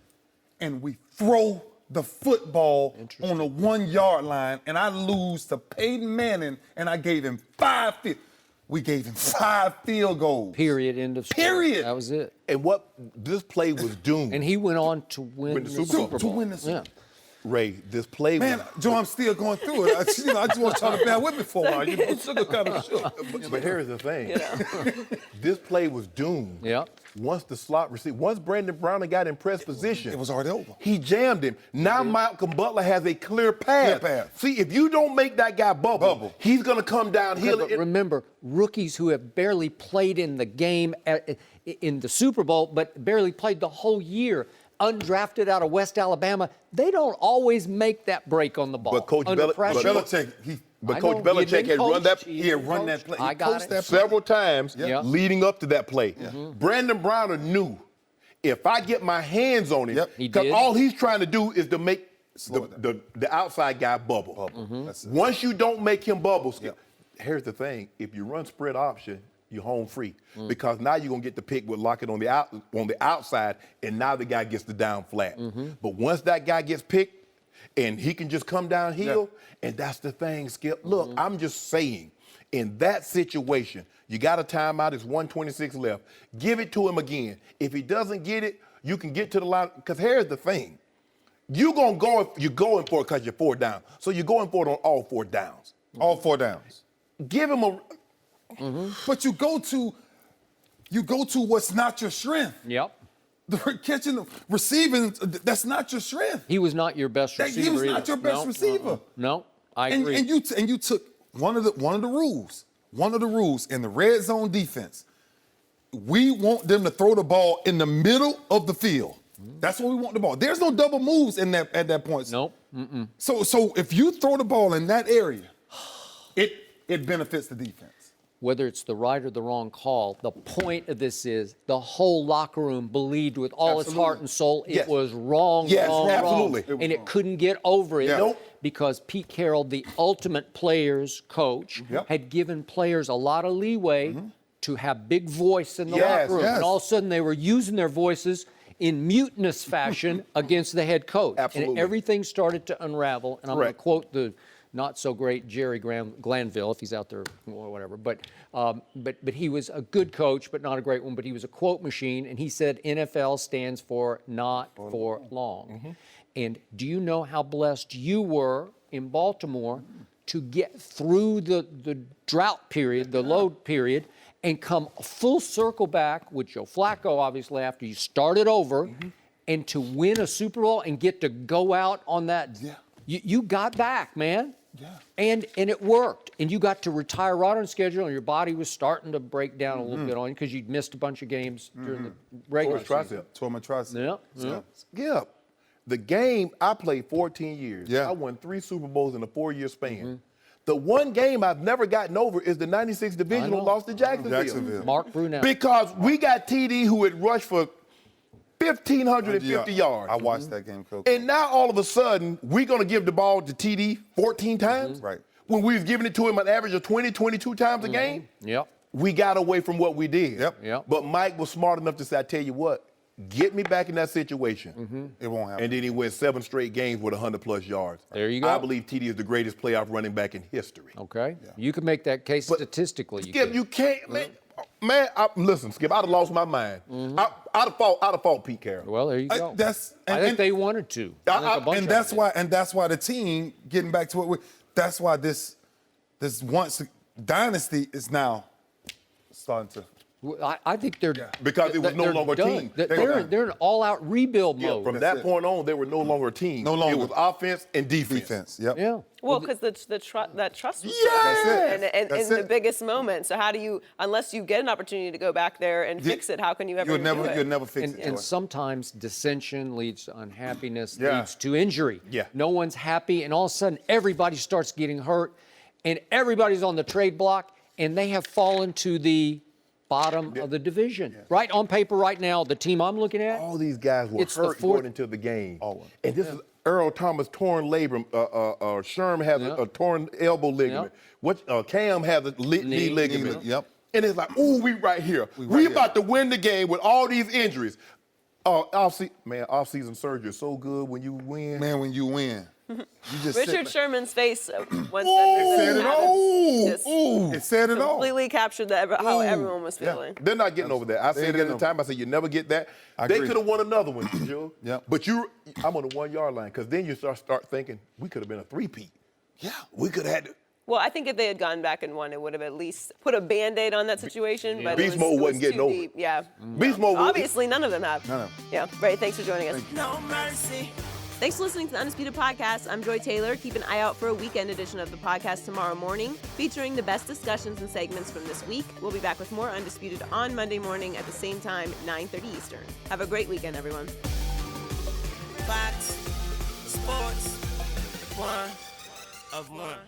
And we throw the football on the 1 yard line, and I lose to Peyton Manning, and I gave him 5 field. We gave him 5 field goals. Period. End of story. Period. That was it. And what this play was doomed. And he went on to win the Super Bowl. To win the Super Bowl. Ray, this play Man, Joe, I'm still going through it. I just want y'all to bear with me for a while. Your sugar kind of shook. But here's the thing. This play was doomed. Yeah. Once the slot receiver, once Brandon Browner got in press position. It was already over. He jammed him. Now Malcolm Butler has a clear path. See, if you don't make that guy bubble. He's going to come downhill. But remember, rookies who have barely played in the game in the Super Bowl, but barely played the whole year, undrafted out of West Alabama, they don't always make that break on the ball. But Coach under pressure. Belichick had run that. He had run that play. I got it. Several times Yeah. leading up to that play. Brandon Browner knew if I get my hands on him, He because did. all he's trying to do is to make the outside guy bubble. Once you don't make him bubble, here's the thing: if you run spread option, you're home free because now you're gonna get the pick with Lockett on the outside, and now the guy gets the down flat. But once that guy gets picked, and he can just come downhill, and that's the thing, Skip. Look, I'm just saying, in that situation, you got a timeout. It's 1:26 left. Give it to him again. If he doesn't get it, you can get to the line. Because here's the thing: you're going for it because you're 4 down. So you're going for it on all 4 downs. All 4 downs. Give him a. But you go to what's not your strength. Yep. Catching, receiving, that's not your strength. He was not your best receiver. He was either. not your best receiver. No, I agree. And you took one of the rules in the red zone defense. We want them to throw the ball in the middle of the field. That's what we want the ball. There's no double moves at that point. Nope. So if you throw the ball in that area, it benefits the defense. Whether it's the right or the wrong call, the point of this is the whole locker room believed with all its heart and soul it was wrong, wrong, and it couldn't get over it because Pete Carroll, the ultimate players coach, had given players a lot of leeway to have big voice in the locker room. And all of a sudden they were using their voices in mutinous fashion against the head coach. Absolutely. And everything started to unravel. And I'm going to quote the not so great Jerry Glanville, if he's out there or whatever. But he was a good coach, but not a great one. But he was a quote machine, and he said NFL stands for not for long. And do you know how blessed you were in Baltimore to get through the drought period, the low period, and come full circle back with Joe Flacco, obviously, after you started over, and to win a Super Bowl and get to go out on that? You got back, man. And it worked. And you got to retire right on schedule, and your body was starting to break down a little bit on you because you'd missed a bunch of games during the regular season. Tore my tricep. Yeah. The game, I played 14 years. I won 3 Super Bowls in a 4-year span. The one game I've never gotten over is the 96 divisional loss to Jacksonville. Mark Brunell. Because we got TD who had rushed for 1,550 yards. I watched that game, Coach. And now all of a sudden, we're going to give the ball to TD 14 times? Right. When we was giving it to him an average of 20, 22 times a game? We got away from what we did. But Mike was smart enough to say, I tell you what, get me back in that situation. It won't happen. And then he went 7 straight games with 100-plus yards. There you go. I believe TD is the greatest playoff running back in history. Okay. You can make that case statistically. Skip, you can't, man. Listen, Skip, I'd have lost my mind. I'd have fought Pete Carroll. Well, there you go. I think they wanted to. And that's why the team, getting back to it, that's why this once dynasty is now starting to. I think they're because it was no longer a team. They're in all-out rebuild mode. From that point on, they were no longer a team. No longer. It was offense and defense. Yeah. Well, because that trust was That's and the biggest moment. So how do you, unless you get an opportunity to go back there and fix it, how can you ever do it? You'll never fix it. And sometimes dissension leads to unhappiness, leads to injury. Yeah. No one's happy, and all of a sudden everybody starts getting hurt, and everybody's on the trade block, and they have fallen to the bottom of the division. Right on paper right now, the team I'm looking at. All these guys were hurt going into the game. And this is Earl Thomas torn labrum. Sherm has a torn elbow ligament. Cam has a knee ligament. And it's like, ooh, we right here. We about to win the game with all these injuries. Off-season surgery is so good when you win. Man, when you win. Richard Sherman's face once it said it all. Completely captured how everyone was feeling. They're not getting over that. I said it at the time. I said, you never get that. They could have won another one, Joe. But I'm on the 1-yard line because then you start thinking, we could have been a 3-peat. We could have had to. Well, I think if they had gone back and won, it would have at least put a Band-Aid on that situation. But Beast Mode wasn't getting over it. Yeah. Beast Mode. Obviously, none of them have. None of them. Yeah. Ray, thanks for joining us. No mercy. Thanks for listening to the Undisputed Podcast. I'm Joy Taylor. Keep an eye out for a weekend edition of the podcast tomorrow morning, featuring the best discussions and segments from this week. We'll be back with more Undisputed on Monday morning at the same time, 9:30 Eastern. Have a great weekend, everyone. Fox Sports, one of one.